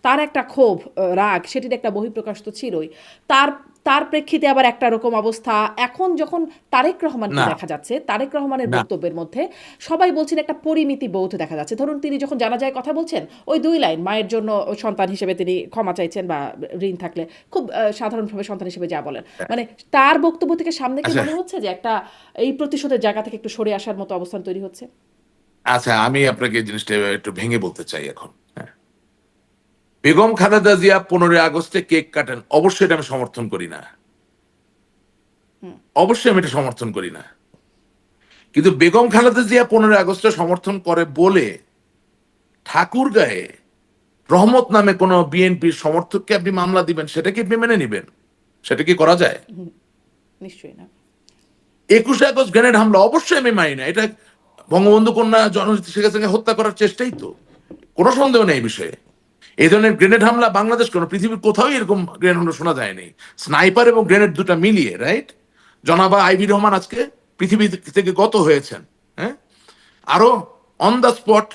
তার একটা ক্ষোভ, রাগ, সেটির একটা বহিঃপ্রকাশ তো ছিলই। তার তার প্রেক্ষিতে আবার একটা রকম অবস্থা এখন যখন তারেক রহমানকে না দেখা যাচ্ছে, তারেক রহমানের না বক্তব্যের মধ্যে সবাই বলছেন একটা পরিমিতি বোধ দেখা যাচ্ছে। ধরুন তিনি যখন জানাজায় কথা বলছেন, ওই 2 লাইন মায়ের জন্য সন্তান হিসেবে তিনি ক্ষমা চাইছেন বা ঋণ থাকলে খুব সাধারণভাবে সন্তান হিসেবে যা বলেন, মানে তার বক্তব্য থেকে সামনে কি আচ্ছা মনে হচ্ছে যে একটা এই প্রতিশোধের জায়গা থেকে একটু সরে আসার মতো অবস্থান তৈরি হচ্ছে? আচ্ছা, আমি আপনাকে এই জিনিসটা একটু ভেঙে বলতে চাই এখন। হ্যাঁ, বেগম খালেদা জিয়া 15ই আগস্টে কেক কাটেন, অবশ্যই এটা আমি সমর্থন করি না, অবশ্যই আমি এটা সমর্থন করি না। কিন্তু বেগম খালেদা জিয়া 15ই আগস্টে সমর্থন করে বলে ঠাকুরগাঁয়ে রহমত নামে কোন বিএনপির সমর্থককে আপনি মামলা দিবেন, সেটা কি আপনি মেনে নিবেন? সেটা কি করা যায়? নিশ্চয়ই না। 21শে আগস্ট গ্রেনেড হামলা অবশ্যই আমি মানি না, এটা বঙ্গবন্ধু কন্যা জননেত্রী শেখ হাসিনাকে হত্যা করার চেষ্টাই তো, কোনো সন্দেহ নেই এই বিষয়ে। এই ধরনের গ্রেনেড হামলা বাংলাদেশ কোনো পৃথিবীর কোথাও এরকম গ্রেনেড হামলা শোনা যায়নি, স্নাইপার এবং গ্রেনেড দুটা মিলিয়ে, রাইট? জনাবা আইবি রহমান আজকে পৃথিবী থেকে গত হয়েছেন। হ্যাঁ, আরো অন দ্য স্পট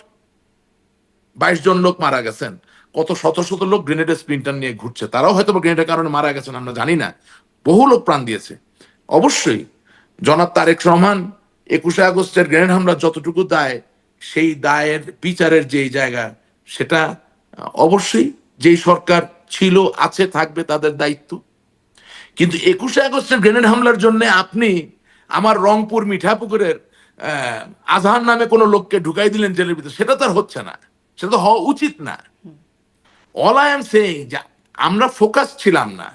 22 জন লোক মারা গেছেন, কত শত শত লোক গ্রেনেডের স্প্লিন্টার নিয়ে ঘুরছে, তারাও হয়তো গ্রেনেডের কারণে মারা গেছেন, আমরা জানি না। বহু লোক প্রাণ দিয়েছে। অবশ্যই জনাব তারেক রহমান 21শে আগস্টের গ্রেনেড হামলার যতটুকু দায়, সেই দায়ের বিচারের যেই জায়গা, সেটা অবশ্যই যেই সরকার ছিল, আছে, থাকবে, তাদের দায়িত্ব। কিন্তু 21শে আগস্টের গ্রেনেড হামলার জন্য আপনি আমার রংপুর মিঠাপুকুরের আজহার নামে কোনো লোককে ঢুকাই দিলেন জেলের ভিতরে, সেটা তো আর হচ্ছে না, সেটা তো হওয়া উচিত না। অল আই এম সেইং যে আমরা ফোকাস ছিলাম না,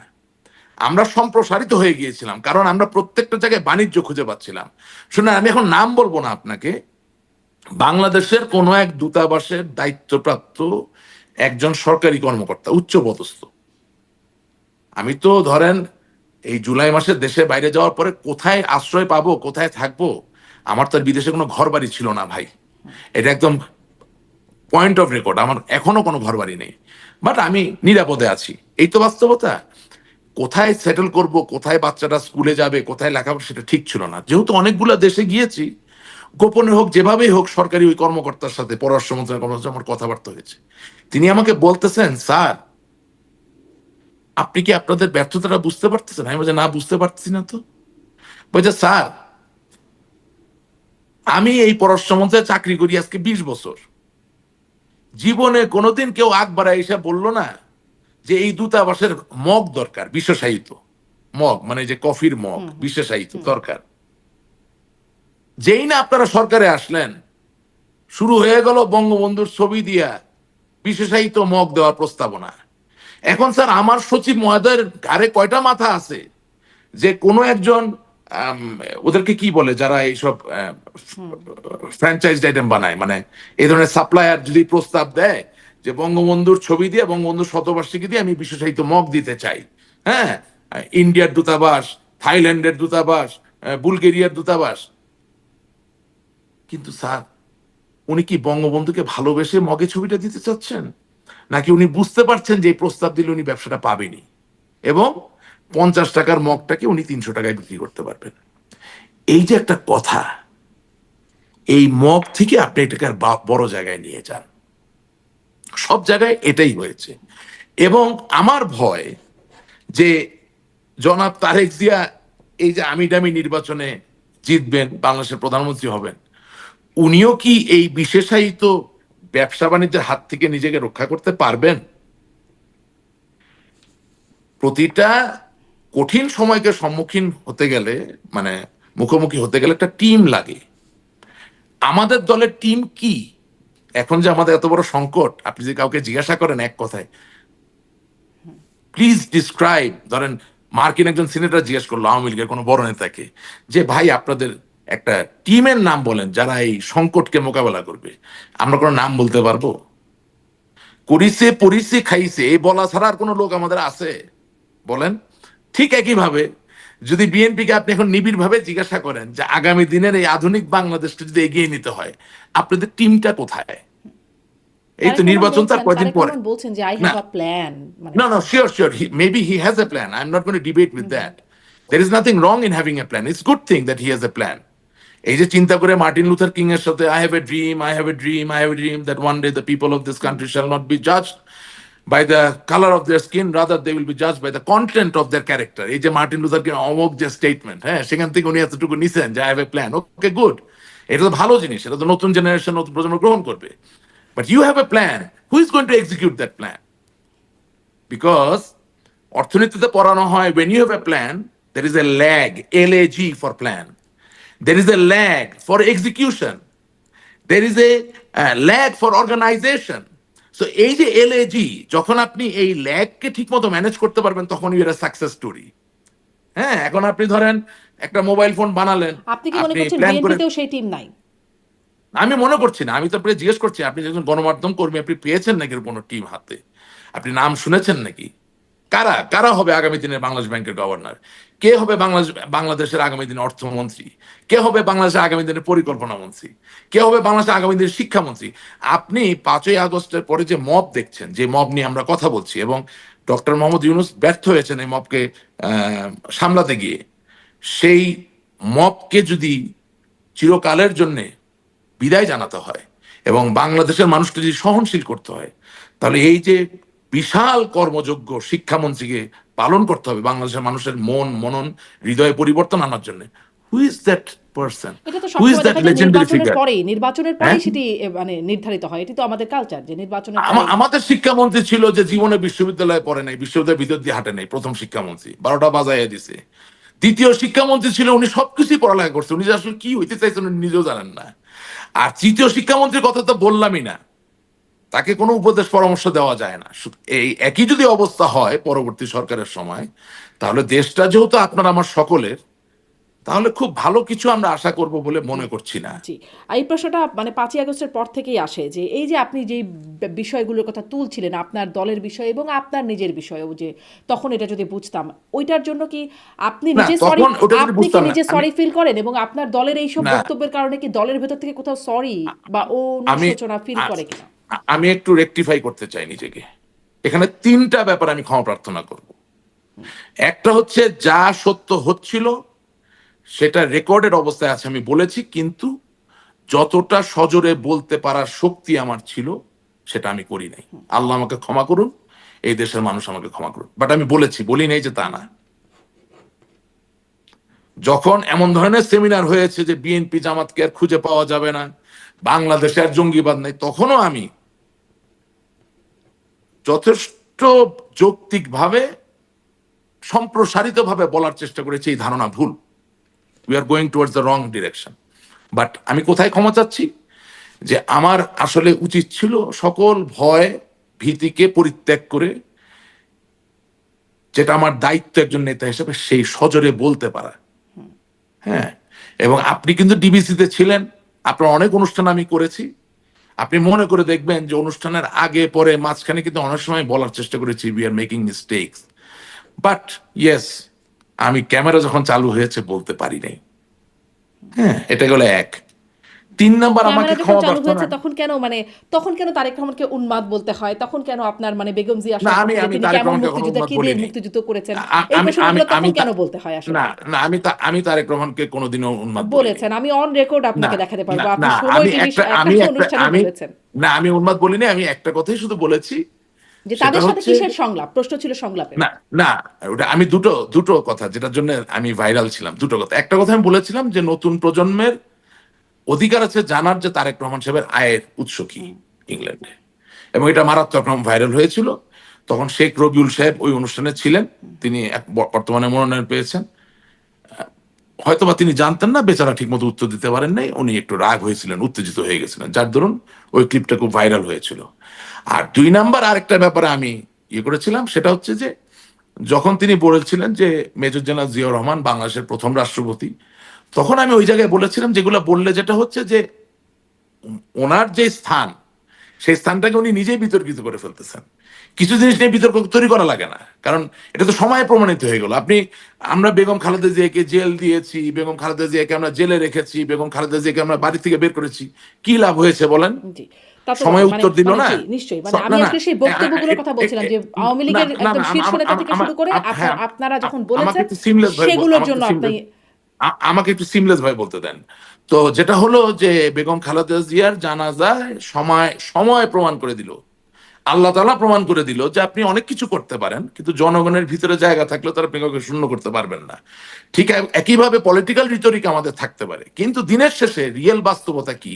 আমরা সম্প্রসারিত হয়ে গিয়েছিলাম, কারণ আমরা প্রত্যেকটা জায়গায় বাণিজ্য খুঁজে পাচ্ছিলাম। শুনে আমি এখন নাম বলবো না আপনাকে, বাংলাদেশের কোনো এক দূতাবাসের দায়িত্বপ্রাপ্ত একজন সরকারি কর্মকর্তা, উচ্চ পদস্থ, আমি তো ধরেন এই জুলাই মাসে দেশে বাইরে যাওয়ার পরে কোথায় আশ্রয় পাবো, কোথায় থাকবো, আমার তো আর বিদেশে কোনো ঘর বাড়ি ছিল না ভাই, এটা একদম পয়েন্ট অফ রেকর্ড, আমার এখনো কোনো ঘর বাড়ি নেই, বাট আমি নিরাপদে আছি, এই তো বাস্তবতা। কোথায় সেটেল করব, কোথায় বাচ্চাটা স্কুলে যাবে, কোথায় লেখাপড়া, সেটা ঠিক ছিল না। যেহেতু অনেকগুলো দেশে গিয়েছি, গোপনে হোক যেভাবেই হোক, সরকারি ওই কর্মকর্তার সাথে, পররাষ্ট্র মন্ত্রণালয়ের কর্মকর্তার আমার কথাবার্তা হয়েছে। তিনি আমাকে বলতেছেন, স্যার আপনি কি আপনাদের ব্যর্থতাটা বুঝতে পারতেছেন? আমি বলছি, না বুঝতে পারতেছি না তো। বলছে, স্যার আমি এই পররাষ্ট্র মন্ত্রণালয়ে চাকরি করি আজকে 20 বছর, জীবনে কোনোদিন কেউ আগ বাড়ায় এসে বললো না যে এই দূতাবাসের মগ দরকার, বিশেষায়িত মগ, মানে যে কফির মগ বিশেষায়িত দরকার। যেই না আপনারা সরকারে আসলেন, শুরু হয়ে গেল বঙ্গবন্ধুর ছবি দিয়া বিশেষায়িত মগ দেওয়ার প্রস্তাবনা। এখন স্যার আমার সচিব মহোদয়ের ঘাড়ে কয়টা মাথা আছে যে কোনো একজন আম, ওদেরকে কি বলে যারা এইসব ফ্র্যাঞ্চাইজ আইটেম বানায়, মানে এই ধরনের সাপ্লায়ার যদি প্রস্তাব দেয় যে বঙ্গবন্ধুর ছবি দিয়ে বঙ্গবন্ধুর শতবার্ষিকী দিয়ে আমি বিশেষায়িত মগ দিতে চাই, হ্যাঁ, ইন্ডিয়ার দূতাবাস, থাইল্যান্ডের দূতাবাস, বুলগেরিয়ার দূতাবাস, কিন্তু স্যার উনি কি বঙ্গবন্ধুকে ভালোবেসে মগে ছবিটা দিতে চাচ্ছেন, নাকি উনি বুঝতে পারছেন যে এই প্রস্তাব দিলে উনি ব্যবসাটা পাবেনি এবং 50 টাকার মগটাকে উনি 300 টাকায় বিক্রি করতে পারবেন? এই যে একটা কথা, এই মগ থেকে আপনি এটাকে আর বড় জায়গায় নিয়ে যান, সব জায়গায় এটাই হয়েছে। এবং আমার ভয় যে জনাব তারেক জিয়া এই যে আমি দামি নির্বাচনে জিতবেন, বাংলাদেশের প্রধানমন্ত্রী হবেন, উনিও কি এই বিশেষায়িত ব্যবসা বাণিজ্যের হাত থেকে নিজেকে রক্ষা করতে পারবেন? প্রতিটা কঠিন সময়কে সম্মুখীন হতে গেলে, মানে মুখোমুখি হতে গেলে একটা টিম লাগে। আমাদের দলের টিম কি? এখন যে আমাদের এত বড় সংকট, আপনি যে কাউকে জিজ্ঞাসা করেন এক কথায় প্লিজ ডিসক্রাইব, ধরেন মার্কিন একজন সিনেটর জিজ্ঞেস করলো আওয়ামী লীগের কোনো বড় নেতাকে যে ভাই আপনাদের একটা টিমের নাম বলেন যারা এই সংকটকে মোকাবেলা করবে, আমরা কোনো নাম বলতে পারবো? করিছে পরিছে খাইছে এই বলা ছাড়া আর কোনো লোক আমাদের আছে বলেন? ঠিক একইভাবে যদি বিএনপিকে আপনি এখন নিবিড় ভাবে জিজ্ঞাসা করেন যে আগামী দিনের এই আধুনিক বাংলাদেশকে যদি এগিয়ে নিতে হয় আপনাদের টিমটা কোথায়, এই তো নির্বাচন তার কয়েকদিন তারেক পরে। রহমান বলছেন যে আই না, হ্যাভ আ প্ল্যান, মানে no, no, sure, sure. Maybe he has a plan. I'm not going to debate with that. There is nothing wrong in having a plan. It's a good thing that he has a plan. এই যে চিন্তা করে Martin Luther king এর সাথে I have a dream, I have a dream, I have a dream that one day the people of this country shall not be judged by the color of their skin, rather they will be judged by the content of their character. এই যে Martin Luther king অমোক যে statement, হ্যাঁ, সেখান থেকে উনি এতটুকু নিছেন যে I have a plan. Okay, good, এটা তো ভালো জিনিস, এটা তো নতুন জেনারেশন, নতুন প্রজন্ম গ্রহণ করবে। But you have a plan. Who is going to execute that plan? Because অর্থনীতিতে পড়ানো হয় when you have a plan there is a lag, LAG for plan, there is a lag for execution, there is a lag for organization. So এই যে LAG, যখন আপনি এই ল্যাগকে ঠিক মতো ম্যানেজ করতে পারবেন তখন ইউ আর সাকসেস স্টোরি। হ্যাঁ, এখন আপনি ধরেন একটা মোবাইল ফোন বানালেন, আপনি কি মনে আপনি করছেন প্ল্যান করে, বিএনপিতেও সেই টিম নাই? আমি মনে করছি না, আমি তো আপনাকে জিজ্ঞেস করছি আপনি যখন গণমাধ্যম কর্মী আপনি পেয়েছেন নাকি কোনো টিম হাতে, আপনি নাম শুনেছেন নাকি? কারা কারা হবে আগামী দিনের বাংলাদেশ ব্যাংকের গভর্নর? কে হবে বাংলাদেশের আগামী দিনের অর্থমন্ত্রী? কে হবে বাংলাদেশের আগামী দিনের পরিকল্পনা মন্ত্রী? কে হবে বাংলাদেশের আগামী দিনের শিক্ষামন্ত্রী? আপনি 5ই আগস্টের পরে যে মব দেখছেন, যে মব নিয়ে আমরা কথা বলছি, এবং ডক্টর মোহাম্মদ ইউনূস ব্যর্থ হয়েছেন এই মবকে সামলাতে গিয়ে, সেই মবকে যদি চিরকালের জন্যে বিদায় জানাতে হয় এবং বাংলাদেশের মানুষকে যদি সহনশীল করতে হয়, তাহলে এই যে বিশাল কর্মযোগ্য শিক্ষামন্ত্রীকে পালন করতে হবে বাংলাদেশের মানুষের মনন হৃদয়ে পরিবর্তন আনার জন্য। Who is that person? এটা তো হু ইজ সবসময় দ্যাট দেখা যায় লেজেন্ডারি ফিগার? নির্বাচনের হ্যাঁ, পরেই সেটি মানে নির্ধারিত হয়। এটি তো আমাদের কালচার যে নির্বাচনের পরে। আমাদের শিক্ষামন্ত্রী ছিল যে জীবনে বিশ্ববিদ্যালয়ে পড়ে নাই, বিশ্ববিদ্যালয়ের ভিতর দিয়ে হাঁটে নাই, প্রথম শিক্ষামন্ত্রী 12টা বাজাইয়া দিছে। দ্বিতীয় শিক্ষামন্ত্রী ছিল উনি সবকিছুই পড়ালেখা করছে, উনি যে আসলে কি হইতে চাইছেন উনি নিজেও জানেন না। আর তৃতীয় শিক্ষামন্ত্রীর কথা তো বললামই না, তাকে কোনো উপদেশ পরামর্শ দেওয়া যায় না। এই একই যদি অবস্থা হয় পরবর্তী সরকারের সময়, তাহলে দেশটা যেহেতু আপনার আমার সকলের, তাহলে খুব ভালো কিছু আমরা আশা করব বলে মনে করছি না। জি, এই প্রশ্নটা মানে 5ই আগস্টের পর থেকেই আসে যে এই যে আপনি যেই বিষয়গুলোর কথা তুলছিলেন আপনার দলের বিষয় এবং আপনার নিজের বিষয়ও, যে তখন এটা যদি বুঝতাম, ওইটার জন্য কি আপনি না, নিজে সরি, তখন ওটা যদি আপনি কি বুঝতাম না, নিজে সরি ফিল করেন এবং আপনার দলের এইসব না, বক্তব্যের কারণে কি দলের ভেতর থেকে কোথাও সরি বা আমি অনুশোচনা ফিল করে কিনা? আমি একটু রেকটিফাই করতে চাই নিজেকে। এখানে 3টা ব্যাপার আমি ক্ষমা প্রার্থনা করব। একটা হচ্ছে যা সত্য হচ্ছিল সেটা রেকর্ডেড অবস্থায় আছে, আমি বলেছি, কিন্তু যতটা সজোরে বলতে পারার শক্তি আমার ছিল সেটা আমি করি নাই। আল্লাহ আমাকে ক্ষমা করুন, এই দেশের মানুষ আমাকে ক্ষমা করুন, বাট আমি বলেছি, বলি নাই যে তা না। যখন এমন ধরনের সেমিনার হয়েছে যে বিএনপি জামাতকে আর খুঁজে পাওয়া যাবে না, বাংলাদেশে আর জঙ্গিবাদ নেই, তখনও আমি যথেষ্ট যৌক্তিকভাবে সম্প্রসারিতভাবে বলার চেষ্টা করেছি এই ধারণা ভুল, we are going towards the wrong direction. But আমি কোথায় ক্ষমা চাচ্ছি? যে আমার আসলে উচিত ছিল সকল ভয় ভীতিকে পরিত্যাগ করে, যেটা আমার দায়িত্ব একজন নেতা হিসেবে, সেই সজোরে বলতে পারা। হ্যাঁ, এবং আপনি কিন্তু ডিবিসিতে ছিলেন, আপনার অনেক অনুষ্ঠান আমি করেছি, আপনি মনে করে দেখবেন যে অনুষ্ঠানের আগে পরে মাঝখানে কিন্তু অনেক সময় বলার চেষ্টা করেছি we are making mistakes, but yes, আমি ক্যামেরা যখন চালু হয়েছে বলতে পারি নাই। হ্যাঁ, এটা গেল এক। 3 নাম্বার, আমাকে ক্যামেরা যখন ক্ষমা চালু হয়েছে প্রার্থনা। তখন কেন তারেক রহমানকে উন্মাদ বলতে হয়? তখন কেন আপনার বেগম জিয়া না, আমি সম্পর্কে যে আমি তিনি তারেক কেমন রহমানকে কখনো মুক্তিযোদ্ধা, উন্মাদ কি দিয়ে বলিনি। মুক্তিযুদ্ধ করেছেন, আ- এই আমি আমি প্রসঙ্গগুলো আমি তখন কেন তা- বলতে হয় আসলে? না, না, আমি তারেক রহমানকে কোনোদিনও উন্মাদ বলিনি। বলেছেন, আমি অন রেকর্ড না, আপনাকে দেখাতে না, পারবো, আপনি না, সময় আমি টিভি একটা একটা আমি একটা অনুষ্ঠানে আমি বলেছেন না, আমি উন্মাদ বলিনি। আমি একটা কথাই শুধু বলেছি, যে সেটা তাদের সাথে হচ্ছে কিসের সংলাপ, প্রশ্ন ছিল সংলাপের। না, না, ওটা আমি দুটো দুটো কথা যেটার জন্য আমি ভাইরাল ছিলাম, দুটো কথা। একটা কথা আমি বলেছিলাম যে নতুন প্রজন্মের অধিকার আছে জানার যে তারেক রহমান সাহেবের আয়ের উৎস কি ইংল্যান্ডে, এবং এটা মারাত্মক রকম ভাইরাল হয়েছিল। তখন শেখ রবিউল সাহেব ওই অনুষ্ঠানে ছিলেন, তিনি বর্তমানে মনোনয়ন পেয়েছেন। হয়তোবা তিনি জানতেন না, বেচারা ঠিক মতো উত্তর দিতে পারেন নাই, উনি একটু রাগ হয়েছিলেন, উত্তেজিত হয়ে গেছিলেন, যার দরুন ওই ক্লিপটা খুব ভাইরাল হয়েছিল। আর 2 নাম্বার আরেকটা ব্যাপারে আমি করেছিলাম, সেটা হচ্ছে যে যখন তিনি বলেছিলেন যে মেজর জেনারেল জিয়াউর রহমান বাংলাদেশের প্রথম রাষ্ট্রপতি, তখন আমি ওই জায়গায় বলেছিলাম যেগুলো বললে যেটা হচ্ছে যে ওনার যে স্থান, সেই স্থানটাকে উনি নিজেই বিতর্কিত করে ফেলতেছেন। কিছু জিনিস নিয়ে বিতর্ক তৈরি করা লাগে না, কারণ এটা তো সময় প্রমাণিত হয়ে গেল। আমরা বেগম খালেদা জিয়াকে জেল দিয়েছি, বেগম খালেদা জিয়াকে আমরা জেলে রেখেছি, বেগম খালেদা জিয়াকে আমরা বাড়ি থেকে বের করেছি, কি লাভ হয়েছে বলেন? জি, তা তো সময় উত্তর দিল না। জি নিশ্চয়ই, না, আমি না, আসলে সেই বক্তব্যগুলোর কথা বলছিলাম যে আওয়ামী না, লীগের না, একদম না, শীর্ষ নেতা থেকে শুরু করে হ্যাঁ, আপনারা যখন আমাকে বলেছেন একটু সিমলেস ভাই সেগুলোর জন্য আপনি আমাকে একটু সিমলেস ভাই বলতে দেন। তো যেটা হলো যে বেগম খালেদা জিয়ার জানাজায় সময় সময় প্রমাণ করে দিল, আল্লাহ তাআলা প্রমাণ করে দিল যে আপনি অনেক কিছু করতে পারেন, কিন্তু জনগণের ভিতরে জায়গা থাকলে তারা আপনি কাউকে শূন্য করতে পারবেন না। ঠিক একইভাবে পলিটিক্যাল রিটরিক আমাদের থাকতে পারে, কিন্তু দিনের শেষে রিয়েল বাস্তবতা কি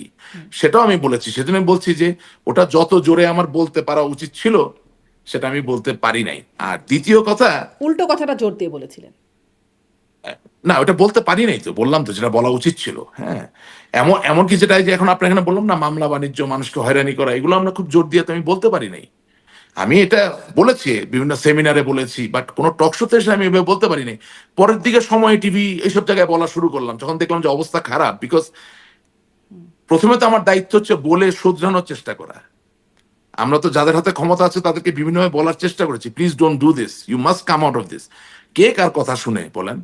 সেটাও আমি বলেছি। সেজন্য আমি বলছি যে ওটা যত জোরে আমার বলতে পারা উচিত ছিল, সেটা আমি বলতে পারি নাই। আর দ্বিতীয় কথা, উল্টো কথাটা জোর দিয়ে বলেছিলেন। না, ওটা বলতে পারি নাই, তো বললাম তো যেটা বলা উচিত ছিল। হ্যাঁ, এমনকি যেটা এই যে এখন আপনার এখানে বললাম না, মামলা বাণিজ্য, মানুষকে হয়রানি করা, এগুলো আমরা খুব জোর দিয়ে তো আমি বলতে পারি নাই। আমি এটা বলেছি, বিভিন্ন সেমিনারে বলেছি, বাট কোনো টক শোতে এসে আমি এভাবে বলতে পারিনি। পরের দিকে সময় টিভি এইসব জায়গায় বলা শুরু করলাম, যখন দেখলাম যে অবস্থা খারাপ। বিকজ প্রথমে তো আমার দায়িত্ব হচ্ছে বলে শুধরানোর চেষ্টা করা। আমরা তো যাদের হাতে ক্ষমতা আছে তাদেরকে বিভিন্নভাবে বলার চেষ্টা করেছি, please don't do this, you must come out of this. কে কার কথা শুনে বলেন?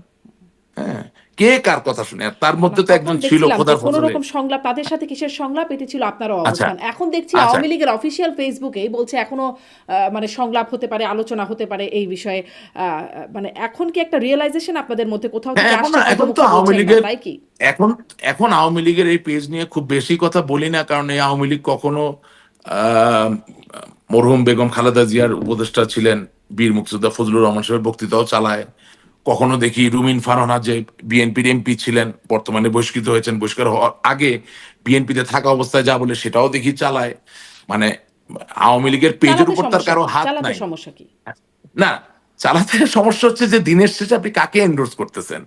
হ্যাঁ, কে কার কথা শুনে? আর তার মধ্যে তো তখন একজন ছিল দেখছিলাম যে খোদার কোনো ফজলে। রকম সংলাপ, তাদের সাথে কিসের সংলাপ, এটি ছিল আপনারও আচ্ছা, অবস্থান। এখন দেখছি আচ্ছা, আওয়ামী লীগের অফিসিয়াল ফেসবুকে বলছে এখনো সংলাপ হতে পারে, আলোচনা হতে পারে এই বিষয়ে। এখন কি একটা রিয়েলাইজেশন আপনাদের মধ্যে কোথাও হ্যাঁ, থেকে এখন আসছে, হয়তো এখন তো মুখে আওয়ামী বলছেন না, লীগের তাই কি? এখন এখন আওয়ামী লীগের এই পেজ নিয়ে খুব বেশি কথা বলি না, কারণ এই আওয়ামী লীগ কখনো আহ, মরহুম বেগম খালেদা জিয়ার উপদেষ্টা ছিলেন, বীর মুক্তিযোদ্ধা ফজলুর রহমান সাহেবের বক্তৃতাও চালায়। কখনো দেখি রুমিন ফারহানা, যে বিএনপির এমপি ছিলেন, বর্তমানে বহিষ্কৃত হয়েছেন, বহিষ্কার হওয়ার আগে বিএনপিতে থাকা অবস্থায় যা বলে সেটাও দেখি চালায়। মানে আওয়ামী লীগের পেজের চালাতে উপর তার সমস্যা কারো কি? হাত চালাতে নাই। সমস্যা কি? না, চালাতে সমস্যা হচ্ছে যে দিনের শেষে আপনি কাকে এন্ডোর্স করতেছেন,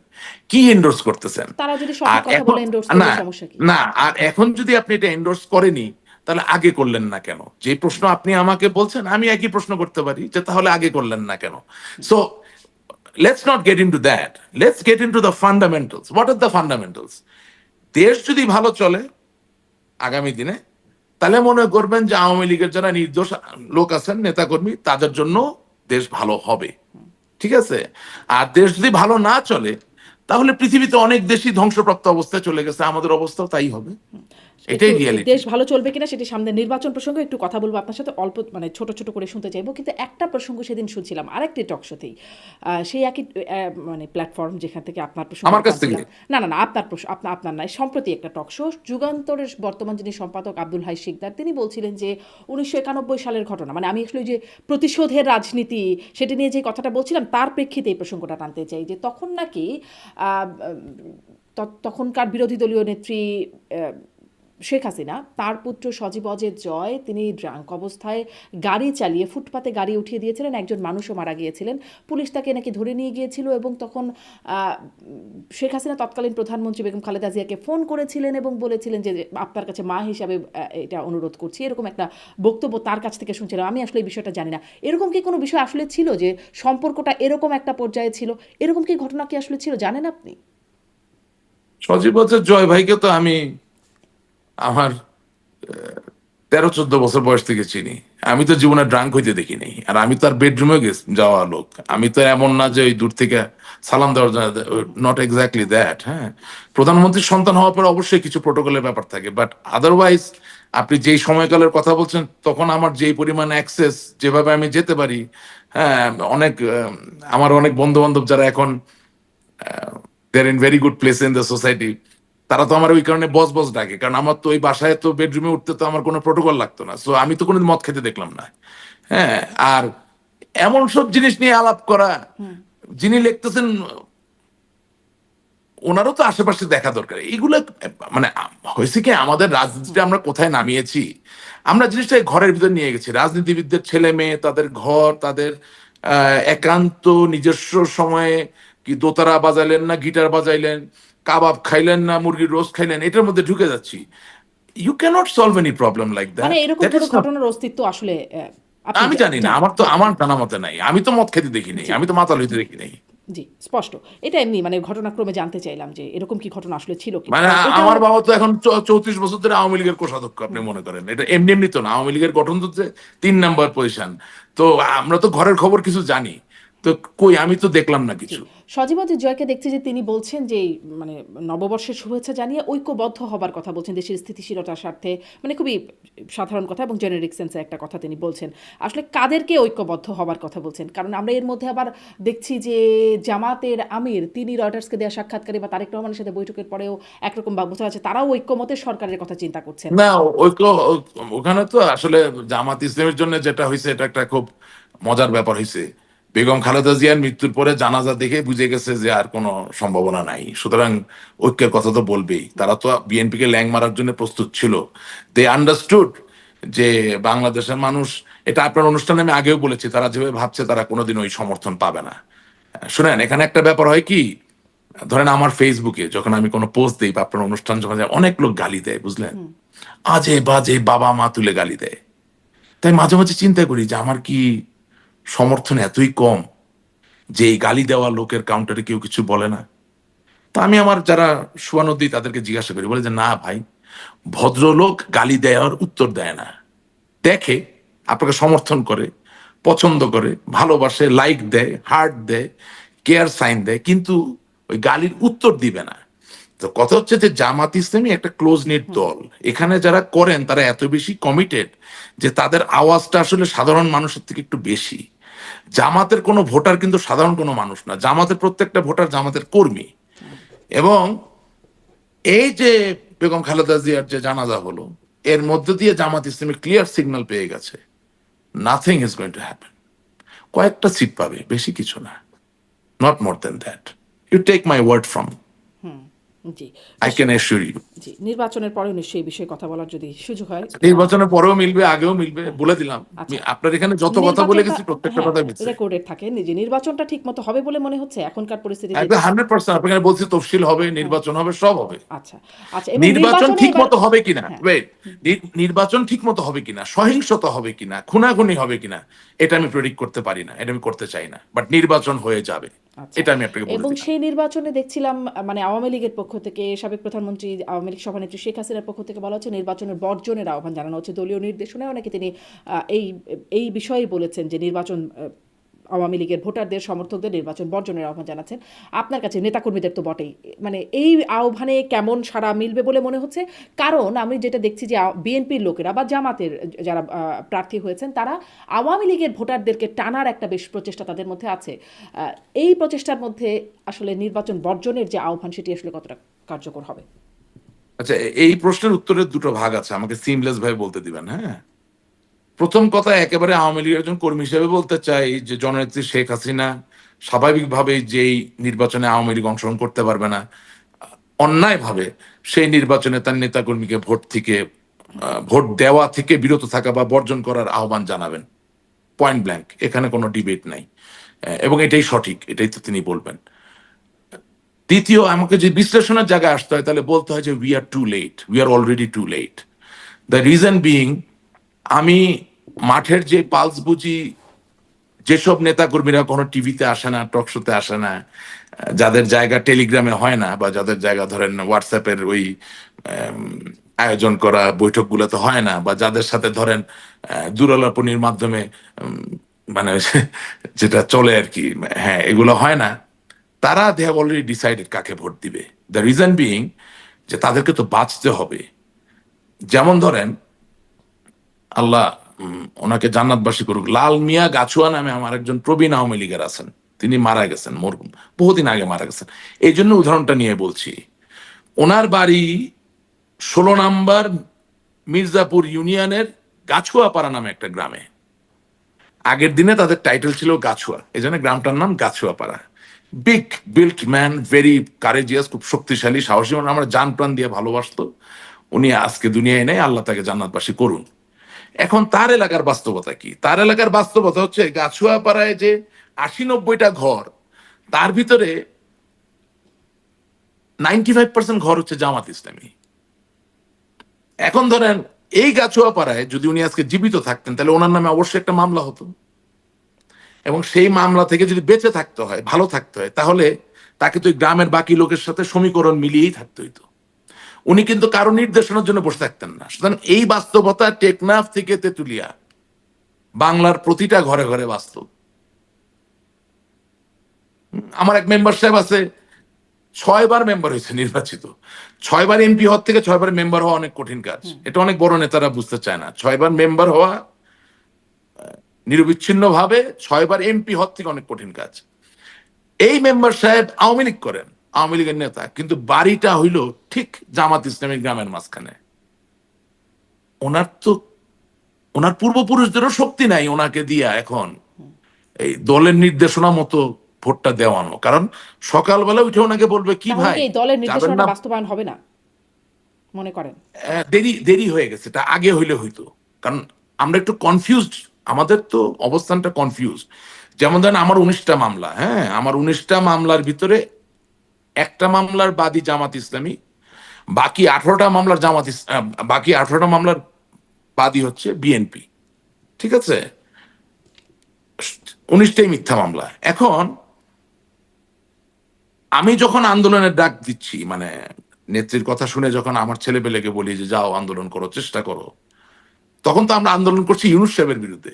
কি এন্ডোর্স করতেছেন। তারা যদি আর সঠিক কথা এখন বলে এন্ডোর্স করলে না, সমস্যা কি? না, আর এখন যদি আপনি এটা এন্ডোর্স করেনি, তাহলে আগে করলেন না কেন? যে প্রশ্ন আপনি আমাকে বলছেন, আমি একই প্রশ্ন করতে পারি যে তাহলে আগে করলেন না কেন? So let's not get into that, let's get into the fundamentals. What are the fundamentals? দেশ যদি ভালো চলে আগামী দিনে, তাহলে মনে করবেন যে আওয়ামী লীগের যারা নির্দোষ লোক আছেন, নেতাকর্মী, তাদের জন্য দেশ ভালো হবে। ঠিক আছে? আর দেশ যদি ভালো না চলে, তাহলে পৃথিবীতে অনেক দেশই ধ্বংসপ্রাপ্ত অবস্থায় চলে গেছে, আমাদের অবস্থাও তাই হবে। একটু এটাই রিয়ালিটি। দেশ ভালো চলবে কিনা সেটি সামনে নির্বাচন প্রসঙ্গে একটু কথা বলবো আপনার সাথে, অল্প ছোট ছোট করে শুনতে চাইবো। কিন্তু একটা প্রসঙ্গ সেদিন শুনছিলাম আরেকটি টক শোতেই, সেই একই প্ল্যাটফর্ম যেখান থেকে আপনার প্রসঙ্গ আমার কাছ থেকে টানছিলাম। না, না, না, আপনার নয়, সম্প্রতি একটা টক শো, যুগান্তরের বর্তমান যিনি সম্পাদক আব্দুল হাই শিকদার, তিনি বলছিলেন যে 1991 সালের ঘটনা, আমি আসলে ওই যে প্রতিশোধের রাজনীতি সেটি নিয়ে যে কথাটা বলছিলাম তার প্রেক্ষিতে এই প্রসঙ্গটা টানতে চাই, যে তখন নাকি তখনকার বিরোধী দলীয় নেত্রী শেখ হাসিনা তার পুত্র সজীব অজের জয় তিনি ড্রাঙ্ক অবস্থায় গাড়ি চালিয়ে ফুটপাতে গাড়ি উঠিয়ে দিয়েছিলেন, একজন মানুষও মারা গিয়েছিলেন, পুলিশ তাকে নাকি ধরে নিয়ে গিয়েছিল এবং তখন শেখ হাসিনা তৎকালীন প্রধানমন্ত্রী বেগম খালেদা জিয়াকে ফোন করেছিলেন এবং বলেছিলেন যে আপনার কাছে মা হিসাবে এটা অনুরোধ করছি, এরকম একটা বক্তব্য তার কাছ থেকে শুনছিলাম। আমি আসলে এই বিষয়টা জানি না, এরকম কি কোনো বিষয় আসলে ছিল যে সম্পর্কটা এরকম একটা পর্যায়ে ছিল, এরকম কি ঘটনা কি আসলে ছিল, জানেন আপনি? সজীব হচ্ছে জয় ভাইকে তো আমি আমার 13-14 বছর বয়স থেকে চিনি। আমি তো জীবনে ড্রাঙ্ক হইতে দেখিনি, আর আমি তো আর বেডরুমে যাওয়া লোক। আমি তো এমন না যে ওই দূর থেকে সালাম দেওয়ার জন্য, নট এক্স্যাক্টলি দ্যাট। হ্যাঁ, প্রধানমন্ত্রীর সন্তান হওয়ার পর অবশ্যই কিছু প্রোটোকলের ব্যাপার থাকে, বাট আদারওয়াইজ আপনি যেই সময়কালের কথা বলছেন তখন আমার যেই পরিমাণ অ্যাক্সেস, যেভাবে আমি যেতে পারি, হ্যাঁ, অনেক আমার অনেক বন্ধু বান্ধব যারা এখন they're in very good place in the society, তারা তো আমার ওই কারণে বস বস ডাকে, কারণ আমার তো ওই বাসায় তো বেডরুমে উঠতে তো আমার কোনো প্রোটোকল লাগতো না। সো আমি তো কোনোদিন মদ খেতে দেখলাম না। হ্যাঁ, আর এমন সব জিনিস নিয়ে আলাপ করা, যিনি লিখতেছেন ওনারও তো আশেপাশে দেখা দরকার। এইগুলো মানে হয়েছে কি, আমাদের রাজনীতিটা আমরা কোথায় নামিয়েছি, আমরা জিনিসটা ঘরের ভিতর নিয়ে গেছি। রাজনীতিবিদদের ছেলে মেয়ে, তাদের ঘর, তাদের একান্ত নিজস্ব সময়ে কি দোতারা বাজাইলেন না গিটার বাজাইলেন, কাবাব খাইলেন না মুরগির রোস্ট খাইলেন, এটার মধ্যে ঢুকে যাচ্ছি। You can't solve any problem like মানে দ্যাট। এরকম দ্যাট ইজ কোনো নট। ঘটনার অস্তিত্ব আসলে আপনি আমি জানি না, আমার তো আমার জানা মতে নাই। আমি তো মদ খেতে দেখি নাই, জি আমি তো মাতাল হইতে দেখি নাই। জি স্পষ্ট। এটা এমনি মানে ঘটনাক্রমে জানতে চাইলাম যে এরকম কি ঘটনা আসলে ছিল কিনা, মানে কারণ এটা আমার বাবা তো এখন 34 বছর ধরে আওয়ামী লীগের কোষাধ্যক্ষ। আপনি মনে করেন এটা এমনি এমনি তো না, আওয়ামী লীগের গঠন তো 3 নাম্বার পজিশন। তো আমরা তো ঘরের খবর কিছু জানি। তো কই, আমি তো দেখলাম না জি কিছু। সজীবতী জয়কে দেখছি যে তিনি বলছেন যে মানে নববর্ষের শুভেচ্ছা জানিয়ে ঐক্যবদ্ধ হবার কথা বলছেন দেশের স্থিতিশীলতার স্বার্থে, মানে খুবই সাধারণ কথা এবং জেনেরিক সেন্সে একটা কথা তিনি বলছেন। আসলে কাদেরকে ঐক্যবদ্ধ হবার কথা বলছেন? কারণ আমরা এর মধ্যে আবার দেখছি যে জামাতের আমির তিনি রয়টার্সকে দেওয়া সাক্ষাৎকারে বা তারেক রহমানের সাথে বৈঠকের পরেও একরকম বোঝা যাচ্ছে তারাও ঐক্যমতে সরকারের কথা চিন্তা করছেন। না, ঐক্য ওখানে তো আসলে জামাত ইসলামের জন্য যেটা হয়েছে এটা একটা খুব মজার ব্যাপার হয়েছে। বেগম খালেদা জিয়ার মৃত্যুর পরে জানাজা দেখে বুঝে গেছে যে আর কোনো সম্ভাবনা নাই, সুতরাং ঐক্যের কথা তো বলবেই। তারা তো বিএনপি কে ল্যাং মারার জন্য প্রস্তুত ছিল। দে আন্ডারস্টুড যে বাংলাদেশের মানুষ, এটা আপনার অনুষ্ঠানে আমি আগেও বলেছি, তারা যেভাবে ভাবছে তারা কোনোদিন ওই সমর্থন পাবে না। শুনেন, এখানে একটা ব্যাপার হয় কি, ধরেন আমার ফেসবুকে যখন আমি কোনো পোস্ট দিই বা আপনার অনুষ্ঠান যখন যায়, অনেক লোক গালি দেয়, বুঝলেন, আজে বাজে বাবা মা তুলে গালি দেয়। তাই মাঝে মাঝে চিন্তা করি যে আমার কি সমর্থন এতই কম যে এই গালি দেওয়া লোকের কাউন্টারে কেউ কিছু বলে না। তা আমি আমার যারা শুয়ানদি তাদেরকে জিজ্ঞাসা করি, বলে যে না ভাই, ভদ্রলোক গালি দেওয়ার উত্তর দেয় না, দেখে, আপনাকে সমর্থন করে, পছন্দ করে, ভালোবাসে, লাইক দেয়, হার্ট দেয়, কেয়ার সাইন দেয়, কিন্তু ওই গালির উত্তর দিবে না। তো কথা হচ্ছে যে জামাত ইসলামী একটা ক্লোজ নিট দল, এখানে যারা করেন তারা এত বেশি কমিটেড যে তাদের আওয়াজটা আসলে সাধারণ মানুষের থেকে একটু বেশি। জামাতের কোনো ভোটার কিন্তু সাধারণ কোনো মানুষ না, জামাতের প্রত্যেকটা ভোটার জামাতের কর্মী। এবং এই যে বেগম খালেদা জিয়ার যে জানাজা হলো, এর মধ্য দিয়ে জামাত ইসলামী ক্লিয়ার সিগন্যাল পেয়ে গেছে, nothing is going to happen. কয়েকটা সিট পাবে, বেশি কিছু না, not more than that. You take my word from, জি আই ক্যান অ্যাসিওর ইউ। জি নির্বাচনের পরেও নিশ্চয়ই এই বিষয়ে কথা বলার যদি সুযোগ হয়। নির্বাচনের পরেও মিলবে, আগেও মিলবে, হ্যাঁ বলে দিলাম। আমি আচ্ছা আপনার এখানে যত কথা বলে নির্বাচনটা গেছি প্রত্যেকটা হ্যাঁ কথা মিলছে। রেকর্ডেড থাকে যে নির্বাচনটা ঠিক মতো হবে বলে মনে হচ্ছে এখনকার পরিস্থিতিতে। একদম 100%। আপনাকে বলছি তফসিল হবে, হ্যাঁ নির্বাচন হবে, সব হবে। আচ্ছা আচ্ছা এবং নির্বাচন নির্বাচনে ঠিক এবার মতো হবে কিনা, হ্যাঁ ওয়েট, নির্বাচন ঠিক মতো হবে কিনা, সহিংসতা হবে কিনা, খুনাখুনি হবে কিনা, এটা আমি প্রেডিক্ট করতে পারি না, এটা আমি করতে চাই না, বাট নির্বাচন হয়ে যাবে, আচ্ছা এটা আমি আপনাকে বলে এবং দিলাম। সেই নির্বাচনে দেখছিলাম মানে আওয়ামী লীগের পক্ষ থেকে সাবেক প্রধানমন্ত্রী আওয়ামী লীগ সভানেত্রী শেখ হাসিনার পক্ষ থেকে বলা হচ্ছে নির্বাচনের বর্জনের আহ্বান জানানো হচ্ছে, দলীয় নির্দেশনায় নাকি তিনি এই এই বিষয়ে বলেছেন যে নির্বাচন আওয়ামী লীগের ভোটারদের সমর্থকদের নির্বাচন বর্জনের আহ্বান জানাচ্ছেন। আপনার কাছে নেতাকর্মীদের তো বটেই, মানে এই আহ্বানে কেমন সাড়া মিলবে বলে মনে হচ্ছে? কারণ আমি যেটা দেখছি যে বিএনপির লোকেরা বা জামাতের যারা প্রার্থী হয়েছেন তারা আওয়ামী লীগের ভোটারদেরকে টানার একটা বেশ প্রচেষ্টা তাদের মধ্যে আছে। এই প্রচেষ্টার মধ্যে আসলে নির্বাচন বর্জনের যে আহ্বান সেটি আসলে কতটা কার্যকর হবে? আচ্ছা, এই প্রশ্নের উত্তরের দুটো ভাগ আছে, আমাকে সিমলেস ভাবে বলতে দিবেন। হ্যাঁ, প্রথম কথা, একেবারে আওয়ামী লীগের একজন কর্মী হিসেবে বলতে চাই যে জননেত্রী শেখ হাসিনা স্বাভাবিকভাবে যেই নির্বাচনে আওয়ামী লীগ অংশগ্রহণ করতে পারবে না, অন্যায়ভাবে সেই নির্বাচনে তার নেতাকর্মীকে ভোট দেওয়া থেকে বিরত থাকা বা বর্জন করার আহ্বান জানাবেন, পয়েন্ট ব্ল্যাঙ্ক, এখানে কোনো ডিবেট নাই। এবং এটাই সঠিক, এটাই তো তিনি বলবেন। দ্বিতীয়, আমাকে যে বিশ্লেষণের জায়গায় আসতে হয়, তাহলে বলতে হয় যে we are too late, we are already too late. The reason being, আমি মাঠের যে পালস বুঝি, যেসব নেতাকর্মীরা কোনো টিভিতে আসে না, টক শোতে আসে না, যাদের জায়গা টেলিগ্রামে হয় না, বা যাদের জায়গা ধরেন হোয়াটসঅ্যাপের ওই আয়োজন করা বৈঠকগুলোতে হয় না, বা যাদের সাথে ধরেন দূরালাপনির মাধ্যমে মানে যেটা চলে আর কি, হ্যাঁ, এগুলো হয় না, তারা দে হ্যাভ অলরেডি ডিসাইডেড কাকে ভোট দিবে। দ্য রিজন বিইং যে তাদেরকে তো বাঁচতে হবে। যেমন ধরেন, আল্লাহ ওনাকে জান্নাতবাসী করুক, লাল মিয়া গাছুয়া নামে আমার একজন প্রবীণ আওয়ামী লীগের আছেন, তিনি মারা গেছেন, বহুদিন আগে মারা গেছেন। এই জন্য উদাহরণটা নিয়ে বলছি। ওনার বাড়ি 16 নম্বর মির্জাপুর ইউনিয়নের গাছুয়াপাড়া নামে একটা গ্রামে। আগের দিনে তাদের টাইটেল ছিল গাছুয়া, এই জন্য গ্রামটার নাম গাছুয়াপাড়া। Big built man, very courageous, খুব শক্তিশালী, সাহসী, মানে আমরা জান প্রাণ দিয়ে ভালোবাসতো। উনি আজকে দুনিয়ায় নেই, আল্লাহ তাকে জান্নাতবাসী করুন। এখন তার এলাকার বাস্তবতা কি? তার এলাকার বাস্তবতা হচ্ছে গাছুয়াপাড়ায় যে 80-90টা ঘর, তার ভিতরে 95% ঘর হচ্ছে জামাত ইসলামী। এখন ধরেন এই গাছুয়াপাড়ায় যদি উনি আজকে জীবিত থাকতেন, তাহলে ওনার নামে অবশ্যই একটা মামলা হতো, এবং সেই মামলা থেকে যদি বেঁচে থাকতে হয়, ভালো থাকতে হয়, তাহলে তাকে তো গ্রামের বাকি লোকের সাথে সমীকরণ মিলিয়েই থাকতে হইতো। উনি কিন্তু কারো নির্দেশনার জন্য বসে থাকতেন না। সুতরাং এই বাস্তবতা টেকনাফ থেকে তেতুলিয়া, বাংলার প্রতিটা ঘরে ঘরে বাস্তব। আমার এক মেম্বার সাহেব আছে, 6বার মেম্বার হয়েছে নির্বাচিত। 6বার এমপি হওয়ার থেকে 6বার মেম্বার হওয়া অনেক কঠিন কাজ, এটা অনেক বড় নেতারা বুঝতে চায় না। 6বার মেম্বার হওয়া নিরবিচ্ছিন্ন ভাবে 6বার এমপি হওয়ার থেকে অনেক কঠিন কাজ। এই মেম্বার সাহেব আওয়ামী লীগ করেন, আওয়ামী লীগের নেতা, কিন্তু বাড়িটা হইল ঠিক জামাত ইসলামী গ্রামের মাঝখানে। ওনার তো, ওনার পূর্বপুরুষদেরও শক্তি নাই ওনাকে দিয়া এখন এই দলের নির্দেশনা মতো ভোটটা দেওয়ানো। কারণ সকালবেলা উঠে ওনাকে বলবে কি তাহলে ভাই কি এই দলের যাবেন নির্দেশনাটা না, বাস্তবায়ন হবে না মনে করেন? দেরি দেরি হয়ে গেছে, এটা আগে হইলে হইতো। কারণ আমরা একটু কনফিউজড, আমাদের তো অবস্থানটা কনফিউজ। যেমন ধরেন আমার 19টা মামলা, হ্যাঁ, আমার 19টা মামলার ভিতরে একটা মামলার বাদী জামাত ইসলামী, বাকি 18টা মামলার বাকি 18টা মামলার বাদী হচ্ছে বিএনপি। ঠিক আছে, 19টাই মিথ্যা মামলা। এখন আমি যখন আন্দোলনের ডাক দিচ্ছি, মানে নেত্রীর কথা শুনে যখন আমার ছেলেপেলেকে বলি যে যাও আন্দোলন করো, চেষ্টা করো, তখন তো আমরা আন্দোলন করছি ইউনূস সাহেবের বিরুদ্ধে।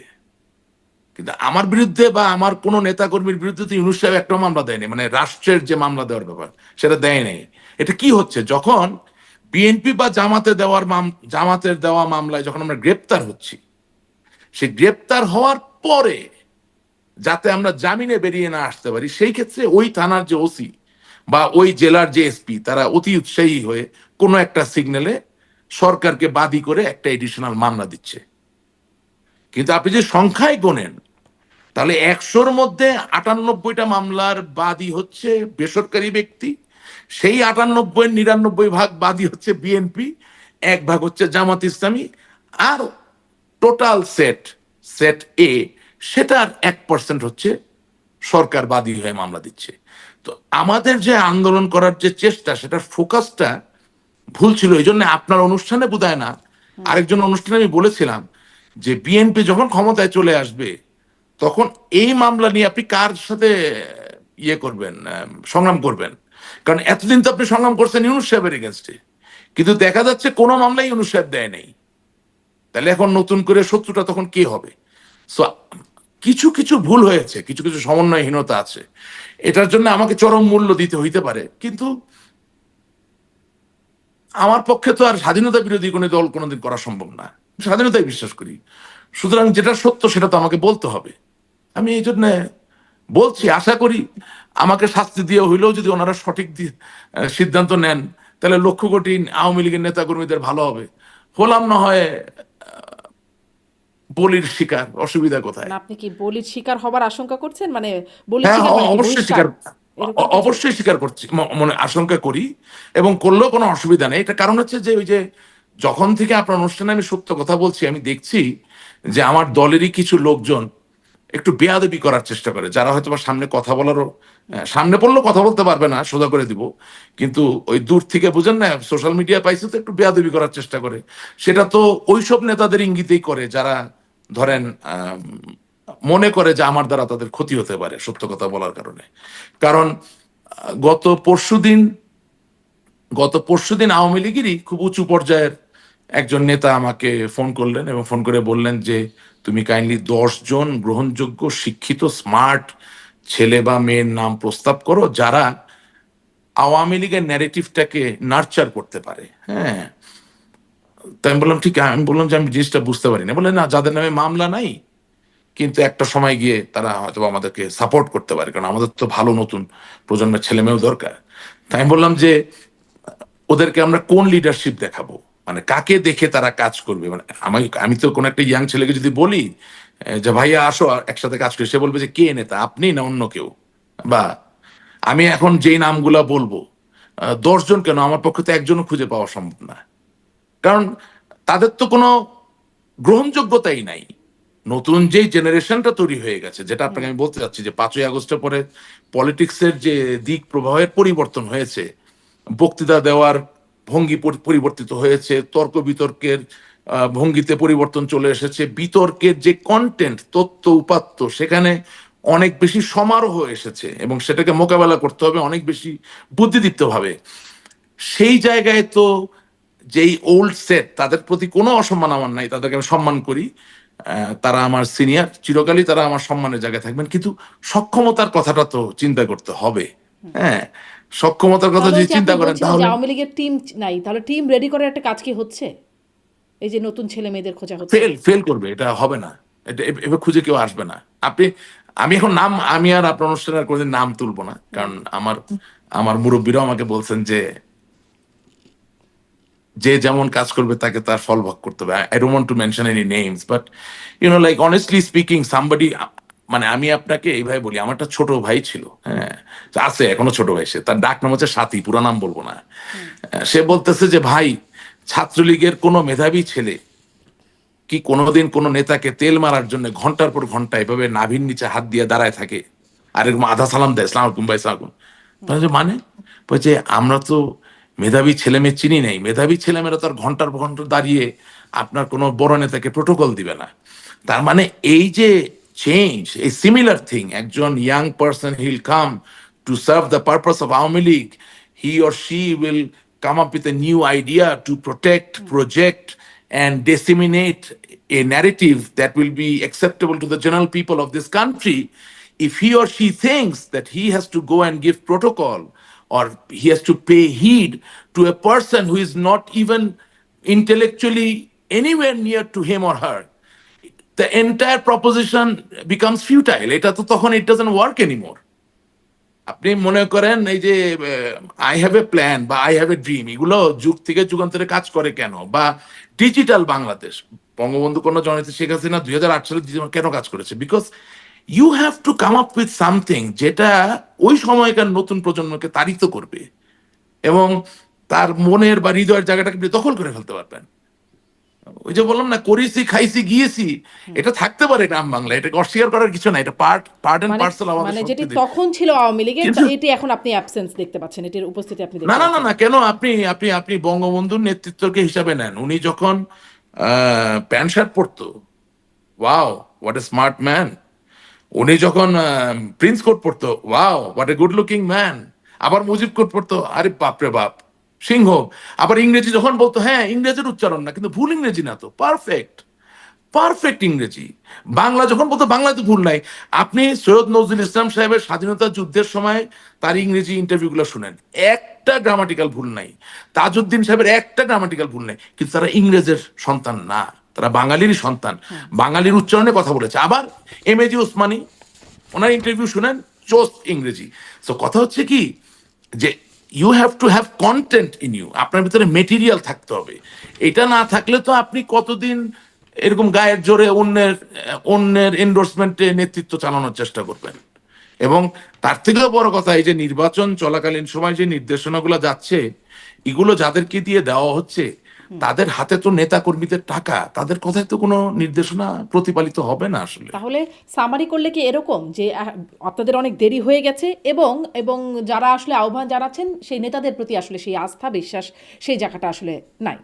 কিন্তু আমার বিরুদ্ধে বা আমার কোনো নেতা কর্মীর বিরুদ্ধে তো ইউনূস সাহেব একটা মামলা দেয়নি, মানে রাষ্ট্রের যে মামলা দেওয়ার ব্যাপার সেটা দেয় নাই। এটা কি হচ্ছে, যখন বিএনপি বা জামাতের দেওয়া মামলায় যখন আমরা গ্রেপ্তার হচ্ছি, সেই গ্রেপ্তার হওয়ার পরে যাতে আমরা জামিনে বেরিয়ে না আসতে পারি, সেই ক্ষেত্রে ওই থানার যে ওসি বা ওই জেলার যে এসপি, তারা অতি উৎসাহী হয়ে কোনো একটা সিগন্যালে সরকারকে বাদী করে একটা এডিশনাল মামলা দিচ্ছে। কিন্তু আপনি যে সংখ্যায় গোনেন, তাহলে 100-র মধ্যে 98টা মামলার বাদী হচ্ছে বেসরকারি ব্যক্তি, সেই 98-99 ভাগ বাদী হচ্ছে বিএনপি, 1 ভাগ হচ্ছে জামাত ইসলামী, আর টোটাল সেট এ, সেটার 1% হচ্ছে সরকার বাদী হয়ে মামলা দিচ্ছে। তো আমাদের যে আন্দোলন করার যে চেষ্টা, সেটার ফোকাসটা ভুল ছিল। এই জন্য আপনার অনুষ্ঠানে বোধহয় না, আরেকজন অনুষ্ঠানে আমি বলেছিলাম যে বিএনপি যখন ক্ষমতায় চলে আসবে, তখন এই মামলা নিয়ে আপনি কার সাথে ইয়ে করবেন, সংগ্রাম করবেন। কারণ এতদিন তো আপনি সংগ্রাম করছেন ইউনূস সাহেবের এগেনস্টে, কিন্তু দেখা যাচ্ছে কোনো মামলাই ইউনূস সাহেব দেয় নেই। তাহলে এখন নতুন করে শত্রুটা তখন কে হবে? সো কিছু কিছু ভুল হয়েছে, কিছু কিছু সমন্বয়হীনতা আছে, এটার জন্য আমাকে চরম মূল্য দিতে হইতে পারে। কিন্তু আমার পক্ষে তো আর স্বাধীনতা বিরোধী কোনো দল কোনোদিন করা সম্ভব না, স্বাধীনতায় বিশ্বাস করি। সুতরাং যেটা সত্য সেটা তো আমাকে বলতে হবে। আমি এই জন্য বলছি, আশা করি আমাকে শাস্তি দিয়ে হইলেও যদি ওনারা সঠিক সিদ্ধান্ত নেন, তাহলে লক্ষ কোটি আওয়ামী লীগের নেতা কর্মীদের ভালো হবে। হলাম না হয় বলির শিকার, অসুবিধা কোথায়? না, আপনি কি বলির শিকার হবার আশঙ্কা করছেন? মানে বলির হ্যাঁ, শিকার মানে কি, অবশ্যই বহিষ্কার? শিকার, এরকম কিছু? অবশ্যই স্বীকার করছি, মনে আশঙ্কা করি, এবং করলেও কোনো অসুবিধা নেই। এটা কারণ হচ্ছে যে ওই যে যখন থেকে আপনার অনুষ্ঠানে আমি সত্য কথা বলছি, আমি দেখছি যে আমার দলেরই কিছু লোকজন একটু বেয়াদবি করার চেষ্টা করে, যারা হয়তো বা সামনে কথা বলারও সামনে পড়লেও কথা বলতে পারবে না, সোজা করে দিব, কিন্তু ওই দূর থেকে বুঝেন না, সোশ্যাল মিডিয়া পাইছে তো একটু বেয়াদবি করার চেষ্টা করে। সেটা তো ওইসব নেতাদের ইঙ্গিতেই করে যারা ধরেন মনে করে যে আমার দ্বারা তাদের ক্ষতি হতে পারে সত্য কথা বলার কারণে। কারণ গত পরশুদিন গত পরশুদিন আওয়ামী লীগেরই খুব উঁচু পর্যায়ের একজন নেতা আমাকে ফোন করলেন এবং ফোন করে বললেন যে তুমি কাইন্ডলি 10 জন গ্রহণযোগ্য শিক্ষিত স্মার্ট ছেলে বা মেয়ের নাম প্রস্তাব করো যারা আওয়ামী লীগের ন্যারেটিভটাকে নার্চার করতে পারে। হ্যাঁ, তাই আমি বললাম ঠিক, আমি বললাম যে আমি জিনিসটা বুঝতে পারি না। বলে না, যাদের নামে মামলা নাই কিন্তু একটা সময় গিয়ে তারা হয়তো আমাদেরকে সাপোর্ট করতে পারে, কারণ আমাদের তো ভালো নতুন প্রজন্মের ছেলে মেয়েও দরকার। তাই আমি বললাম যে ওদেরকে আমরা কোন লিডারশিপ দেখাবো, মানে কাকে দেখে তারা কাজ করবে। মানে আমি তো কোনো একটা ইয়াং ছেলেকে যদি বলি যে ভাইয়া আসো একসাথে কাজ করি, সে বলবে যে কে নেতা, আপনি না অন্য কেউ। বা আমি এখন যেই নামগুলা বলবো 10 জন কেন, আমার পক্ষে তো একজনও খুঁজে পাওয়া সম্ভব না, কারণ তাদের তো কোনো গ্রহণযোগ্যতাই নাই। নতুন যেই জেনারেশনটা তৈরি হয়ে গেছে, যেটা আপনাকে আমি বলতে চাচ্ছি যে 5ই আগস্টের পরে পলিটিক্সের যে দিক প্রবাহের পরিবর্তন হয়েছে, বক্তৃতা দেওয়ার ভঙ্গি পরিবর্তিত হয়েছে, তর্ক বিতর্কের ভঙ্গিতে পরিবর্তন চলে এসেছে, বিতর্কের যে কন্টেন্ট তথ্য উপাত্ত সেখানে অনেক বেশি সমারোহ এসেছে এবং সেটাকে মোকাবেলা করতে হবে অনেক বেশি বুদ্ধিদীপ্ত ভাবে। সেই জায়গায় তো যেই ওল্ড সেট, তাদের প্রতি কোনো অসম্মান আমার নাই, তাদেরকে আমি সম্মান করি। তারা আমার সিনিয়র, চিরকালই তারা আমার সম্মানের জায়গায় থাকবেন, কিন্তু সক্ষমতার কথাটা তো চিন্তা করতে হবে। হ্যাঁ, সক্ষমতার কথা তাহলে ওই যদি যে আপনি চিন্তা করেন বলছিলেন যে তাহলে আওয়ামী লীগের টিম নাই, তাহলে টিম রেডি করার একটা কাজ কি হচ্ছে? এই যে নতুন ছেলে মেয়েদের খোঁজা হচ্ছে। ফেল ফেল করবে, এটা হবে না। এটা এভাবে খুঁজে কেউ আসবে না। আপনি আমি এখন নাম, আমি আর আপনার অনুষ্ঠানে আর কোনোদিন নাম তুলবো না, কারণ আমার আমার মুরব্বীরাও আমাকে বলছেন যে যে যেমন কাজ করবে তাকে তার ফল ভোগ করতে হবে। I don't want to mention any names, but like honestly speaking somebody, মানে আমি আপনাকে এইভাবে বলি, আমার একটা ছোট ভাই ছিল, হ্যাঁ, আছে এখনো ছোট ভাই, সে তার ডাক নাম হচ্ছে সাথী, পুরো নাম বলবো না। সে বলতেছে যে ভাই, ছাত্রলীগের কোনো মেধাবী ছেলে কি কোনোদিন কোনো নেতাকে তেল মারার জন্য ঘন্টার পর ঘন্টা এভাবে নাভির নিচে হাত দিয়ে দাঁড়ায় থাকে আর এরকম আধা সালাম দেয়, সালাম আলাইকুম ভাই, সালাম আলাইকুম। মানে বলছে আমরা তো মেধাবী ছেলে মেয়ে চিনি নাই, মেধাবী ছেলেমেয়েরা তো আর ঘন্টার পর ঘন্টা দাঁড়িয়ে আপনার কোনো বড় নেতাকে প্রোটোকল দিবে না। তার মানে এই যে চেঞ্জ, এই সিমিলার থিং, একজন young person he'll come to serve the purpose of Awami League, he or she will come up with a new idea to protect, project, and disseminate a narrative that will be acceptable to the general people of this country. If he or she thinks that he has to go and give protocol or he has to pay heed to a person who is not even intellectually anywhere near to him or her, the entire proposition becomes futile. এটা তো তখন it doesn't work anymore. আপনি মনে করেন এই যে I have a plan বা I have a dream, এগুলো যুগ থেকে যুগান্তরে কাজ করে কেন? বা ডিজিটাল বাংলাদেশ, বঙ্গবন্ধু কন্যা জননেত্রী শেখ হাসিনা 2008 সালে কেন কাজ করেছে? Because you have to come up with something যেটা ওই সময়কার নতুন প্রজন্মকে তাড়িত করবে এবং তার মনের বা হৃদয়ের জায়গাটাকে আপনি দখল করে ফেলতে পারবেন। ওই যে বললাম না, করেছি খাইছি গিয়েছি, এটা থাকতে পারে গ্রাম বাংলা, এটাকে অস্বীকার করার কিছু না, এটা পার্ট পার্ট এন্ড মানে পার্সেল আমাদের মানে যেটি সংস্কৃতি। তখন ছিল আওয়ামী লীগের, কিন্তু এটি এখন আপনি অ্যাবসেন্স দেখতে পাচ্ছেন, এটির উপস্থিতি আপনি না দেখতে না না পাচ্ছেন না, না। কেন? আপনি আপনি আপনি বঙ্গবন্ধুর নেতৃত্বকে হিসাবে নেন, উনি যখন প্যান্ট শার্ট পরতো, wow what a smart man. উনি যখন প্রিন্স কোট পরতো, wow what a good looking man. আবার মুজিব কোট পরতো, আরে বাপরে বাপ, সিংহ। আবার ইংরেজি যখন বলতো, হ্যাঁ ইংরেজির উচ্চারণ না কিন্তু ভুল ইংরেজি না তো, পারফেক্ট পারফেক্ট ইংরেজি। বাংলা যখন বলতো, বাংলায় তো ভুল নাই। আপনি সৈয়দ নজরুল ইসলাম সাহেবের স্বাধীনতা যুদ্ধের সময় তার ইংরেজি ইন্টারভিউগুলো শুনেন, একটা গ্রামাটিক্যাল ভুল নাই। তাজউদ্দিন সাহেবের একটা গ্রামাটিক্যাল ভুল নাই, কিন্তু তারা ইংরেজের সন্তান না, তারা বাঙালিরই সন্তান, বাঙালির উচ্চারণে কথা বলেছে। আবার এমএজি ওসমানী, ওনার ইন্টারভিউ শুনেন, চোস্ত ইংরেজি। তো কথা হচ্ছে কি যে you have to have content in you, আপনার ভিতরে মেটেরিয়াল থাকতে হবে। এটা না থাকলে তো আপনি কতদিন এরকম গায়ের জোরে অন্যের অন্যের এন্ডোর্সমেন্টে নেতৃত্ব চালানোর চেষ্টা করবেন? এবং তার থেকেও বড় কথা, এই যে নির্বাচন চলাকালীন সময় যে নির্দেশনাগুলো যাচ্ছে, এগুলো যাদেরকে দিয়ে দেওয়া হচ্ছে তাদের হাতে তো নেতা কর্মীদের টাকা, তাদের কথায় তো কোনো নির্দেশনা প্রতিপালিত হবে না আসলে। তাহলে সামারি করলে কি এরকম যে আপনাদের অনেক দেরি হয়ে গেছে এবং এবং যারা আসলে আহ্বান জানাচ্ছেন সেই নেতাদের প্রতি আসলে সেই আস্থা বিশ্বাস সেই জায়গাটা আসলে নাই?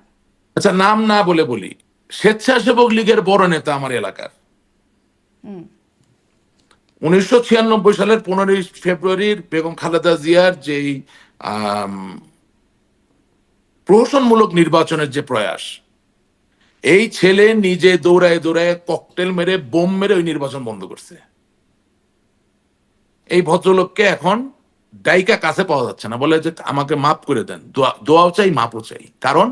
আচ্ছা, নাম না বলে বলি, স্বেচ্ছাসেবক লীগের বড় নেতা আমার এলাকার, 1996 সালের 15ই ফেব্রুয়ারির বেগম খালেদা জিয়ার যেই আম, প্রহসনমূলক নির্বাচনের যে প্রয়াস, এই ছেলে নিজে দৌড়ায় দৌড়ায় ককটেল মেরে বোম মেরে ওই নির্বাচন বন্ধ করছে। এই ভদ্রলোককে এখন ডাইকা কাছে পাওয়া যাচ্ছে না, বলে যে আমাকে মাফ করে দেন, দোয়াও চাই, মাপও চাই। কারণ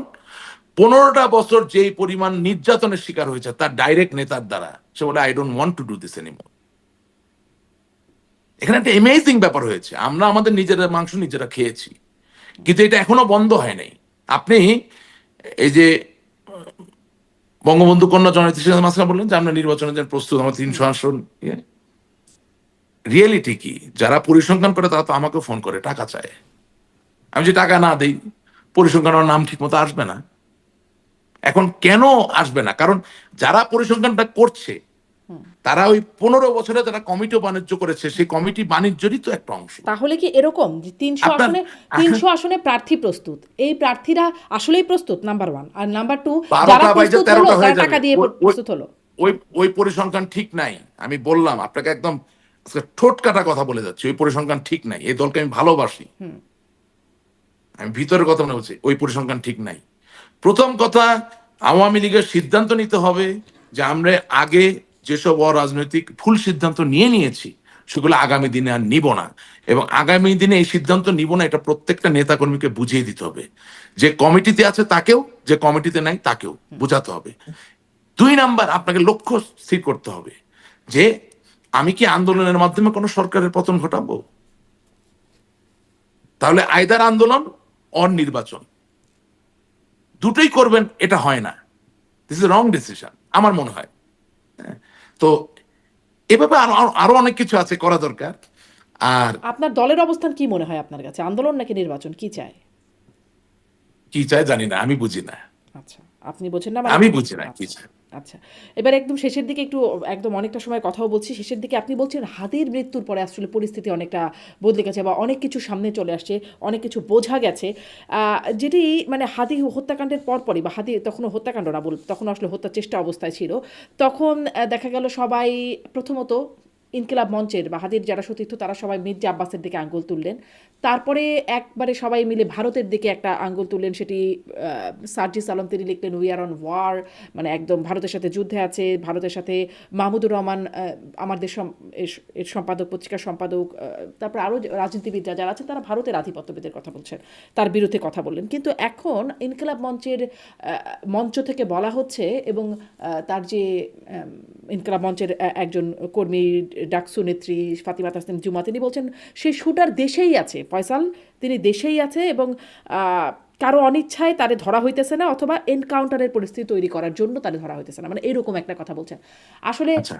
15টা বছর যেই পরিমাণ নির্যাতনের শিকার হয়েছে তার ডাইরেক্ট নেতার দ্বারা, সে বলে I don't want to do this anymore. এখানে একটা অ্যামেজিং ব্যাপার হয়েছে, আমরা আমাদের নিজেরা মাংস নিজেরা খেয়েছি, কিন্তু এটা এখনো বন্ধ হয় নাই। আপনি এই যে বঙ্গবন্ধু কন্যা জননেত্রী শেখ হাসিনা বললেন যে আমরা নির্বাচনের জন্য প্রস্তুত, আমার 300 আসন। রিয়েলিটি কি, যারা পরিসংখ্যান করে তারা তো আমাকে ফোন করে টাকা চায়। আমি যে টাকা না দেই, পরিসংখ্যানের নাম ঠিক মতো আসবে না। এখন কেন আসবে না? কারণ যারা পরিসংখ্যানটা করছে তারা ওই 15 বছরে যারা কমিটি বাণিজ্য করেছে, সেই কমিটি বাণিজ্যেরই তো একটা অংশ। তাহলে কি এরকম যে আপনার 300 আসনে প্রার্থী প্রস্তুত, এই প্রার্থীরা আসলেই প্রস্তুত, নাম্বার ওয়ান, আর নাম্বার টু, যারা 12টা বাইজে প্রস্তুত হলো 13টা তারা হয়ে যাবে। টাকা দিয়ে প্রস্তুত হলো? ওই ওই পরিসংখ্যান ঠিক নাই। আমি বললাম আপনাকে, একদম আজকে ঠোঁট কাটা কথা বলে যাচ্ছি, ওই পরিসংখ্যান ঠিক নাই। এই দলকে আমি ভালোবাসি, আমি ভিতরের কথা মনে বলছি, ওই পরিসংখ্যান ঠিক নাই। প্রথম কথা, আওয়ামী লীগের সিদ্ধান্ত নিতে হবে যে আমরা আগে যেসব অরাজনৈতিক ভুল সিদ্ধান্ত নিয়েছি সেগুলো আগামী দিনে আর নিব না, এবং আগামী দিনে এই সিদ্ধান্ত নিব না, এটা প্রত্যেকটা নেতাকর্মীকে বুঝিয়ে দিতে হবে। যে কমিটিতে আছে তাকেও, যে কমিটিতে নাই তাকেও বোঝাতে হবে। 2 নাম্বার, আপনাকে লক্ষ্য স্থির করতে হবে যে আমি কি আন্দোলনের মাধ্যমে কোনো সরকারের পতন ঘটাবো? তাহলে আইদার আন্দোলন অর নির্বাচন, দুটোই করবেন, এটা হয় না। দিস ইজ রং ডিসিশন আমার মনে হয়। হ্যাঁ, তো এভাবে আরো আরো অনেক কিছু আছে করা দরকার। আর আপনার দলের অবস্থান কি মনে হয় আপনার কাছে, আন্দোলন নাকি নির্বাচন, কি চায়? কি চাই জানি না, আমি বুঝি না, আচ্ছা, আপনি বোঝেন না মানে? আমি বুঝি না কি আচ্ছা, চাই। আচ্ছা। এবার একদম শেষের দিকে একটু, একদম অনেকটা সময় কথাও বলছি, শেষের দিকে আপনি বলছেন হাদির মৃত্যুর পরে আসলে পরিস্থিতি অনেকটা বদলে গেছে বা অনেক কিছু সামনে চলে আসছে, অনেক কিছু বোঝা গেছে। যেটি মানে হাদি হত্যাকাণ্ডের পরপরই, বা হাদি তখনও হত্যাকাণ্ড না বল, তখন আসলে হত্যার চেষ্টা অবস্থায় ছিল, তখন দেখা গেল সবাই প্রথমত ইনকিলাব মঞ্চের বা হাদির যারা সতীর্থ তারা সবাই মির্জা আব্বাসের দিকে আঙ্গুল তুললেন। তারপরে একবারে সবাই মিলে ভারতের দিকে একটা আঙ্গুল তুললেন, সেটি সার্জিস আলম তিনি লিখলেন উই আর অন ওয়ার, মানে একদম ভারতের সাথে যুদ্ধে আছে, ভারতের সাথে মাহমুদুর রহমান আমাদের এর সম্পাদক, পত্রিকার সম্পাদক, তারপর আরও রাজনীতিবিদরা যারা আছেন তারা ভারতের আধিপত্যবিদের কথা বলছেন, তার বিরুদ্ধে কথা বললেন। কিন্তু এখন ইনকিলাব মঞ্চের মঞ্চ থেকে বলা হচ্ছে, এবং তার যে ইনকিলাব মঞ্চের একজন কর্মী ডাকসু নেত্রী ফাতিমা তাসনিম জুমা তিনি বলছেন সেই শুটার দেশেই আছে, ফয়সাল তিনি দেশেই আছে, এবং কারো অনিচ্ছায় তারে ধরা হইতেছে না, অথবা এনকাউন্টারের পরিস্থিতি তৈরি করার জন্য তারে ধরা হইতেছে না, মানে এরকম একটা কথা বলছেন। আসলে আচ্ছা,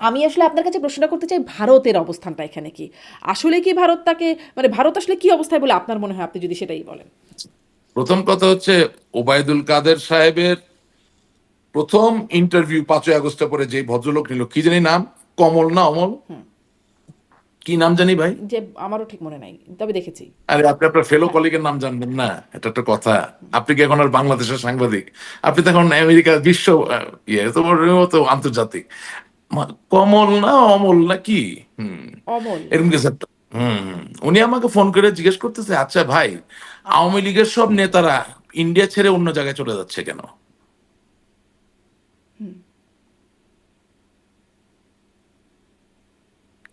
আমি আসলে আপনার কাছে প্রশ্নটা করতে চাই, ভারতের অবস্থানটা এখানে কি? আসলে কি ভারত তাকে, মানে ভারত আসলে কি অবস্থায় বলে আপনার মনে হয়, আপনি যদি সেটাই বলেন। প্রথম কথা হচ্ছে ওবায়দুল কাদের সাহেবের প্রথম ইন্টারভিউ 5ই আগস্টের পরে যে ভদ্রলোক নিল, কি জানি নাম, কমল না অমল, কি নাম জানি ভাই। যে আমারও ঠিক মনে নাই, তবে দেখেছি। আরে আপনি আপনার ফেলো হ্যাঁ, কলিগের নাম জানবেন না? এটা একটা কথা। আপনি কি এখন আর বাংলাদেশের সাংবাদিক? আপনি তো এখন আমেরিকা বিশ্ব ইয়ে তোমার মতো আন্তর্জাতিক। কমল না অমল না কি, অমল। এরকম কিছু একটা। উনি আমাকে ফোন করে জিজ্ঞেস করতেছে, আচ্ছা ভাই, আওয়ামী লীগের সব নেতারা ইন্ডিয়া ছেড়ে অন্য জায়গায় চলে যাচ্ছে কেন?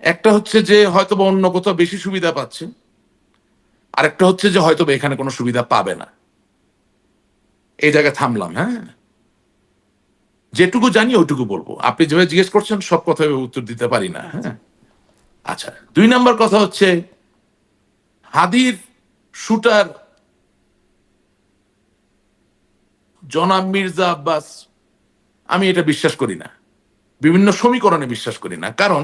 একটা হচ্ছে যে হয়তো বা অন্য কোথাও বেশি সুবিধা পাচ্ছে, আরেকটা হচ্ছে যে হয়তো বা এখানে কোনো সুবিধা পাবে না। এই জায়গায় থামলাম। হ্যাঁ, যেটুকু জানি ওইটুকু বলবো, আপনি যেভাবে জিজ্ঞেস করছেন সব কথা উত্তর দিতে পারি না। আচ্ছা, হ্যাঁ, আচ্ছা, 2 নাম্বার কথা হচ্ছে হাদির শুটার জনাব মির্জা আব্বাস, আমি এটা বিশ্বাস করি না, বিভিন্ন সমীকরণে বিশ্বাস করি না। কারণ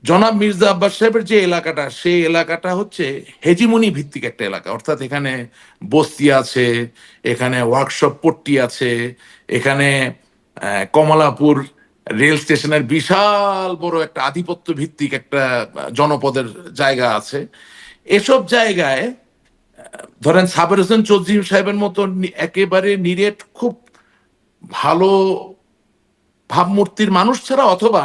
জনাব মির্জা আব্বাস সাহেবের যে এলাকাটা, সেই এলাকাটা হচ্ছে হেজিমনি ভিত্তিক একটা এলাকা, অর্থাৎ এখানে বস্তি আছে, এখানে ওয়ার্কশপ পট্টি আছে, এখানে কমলাপুর রেল স্টেশনের বিশাল বড় একটা আধিপত্য ভিত্তিক একটা জনপদের জায়গা আছে। এসব জায়গায় ধরেন সাবের হোসেন চৌধুরী সাহেবের মতো একেবারে নিরেট খুব ভালো ভাবমূর্তির মানুষ ছাড়া, অথবা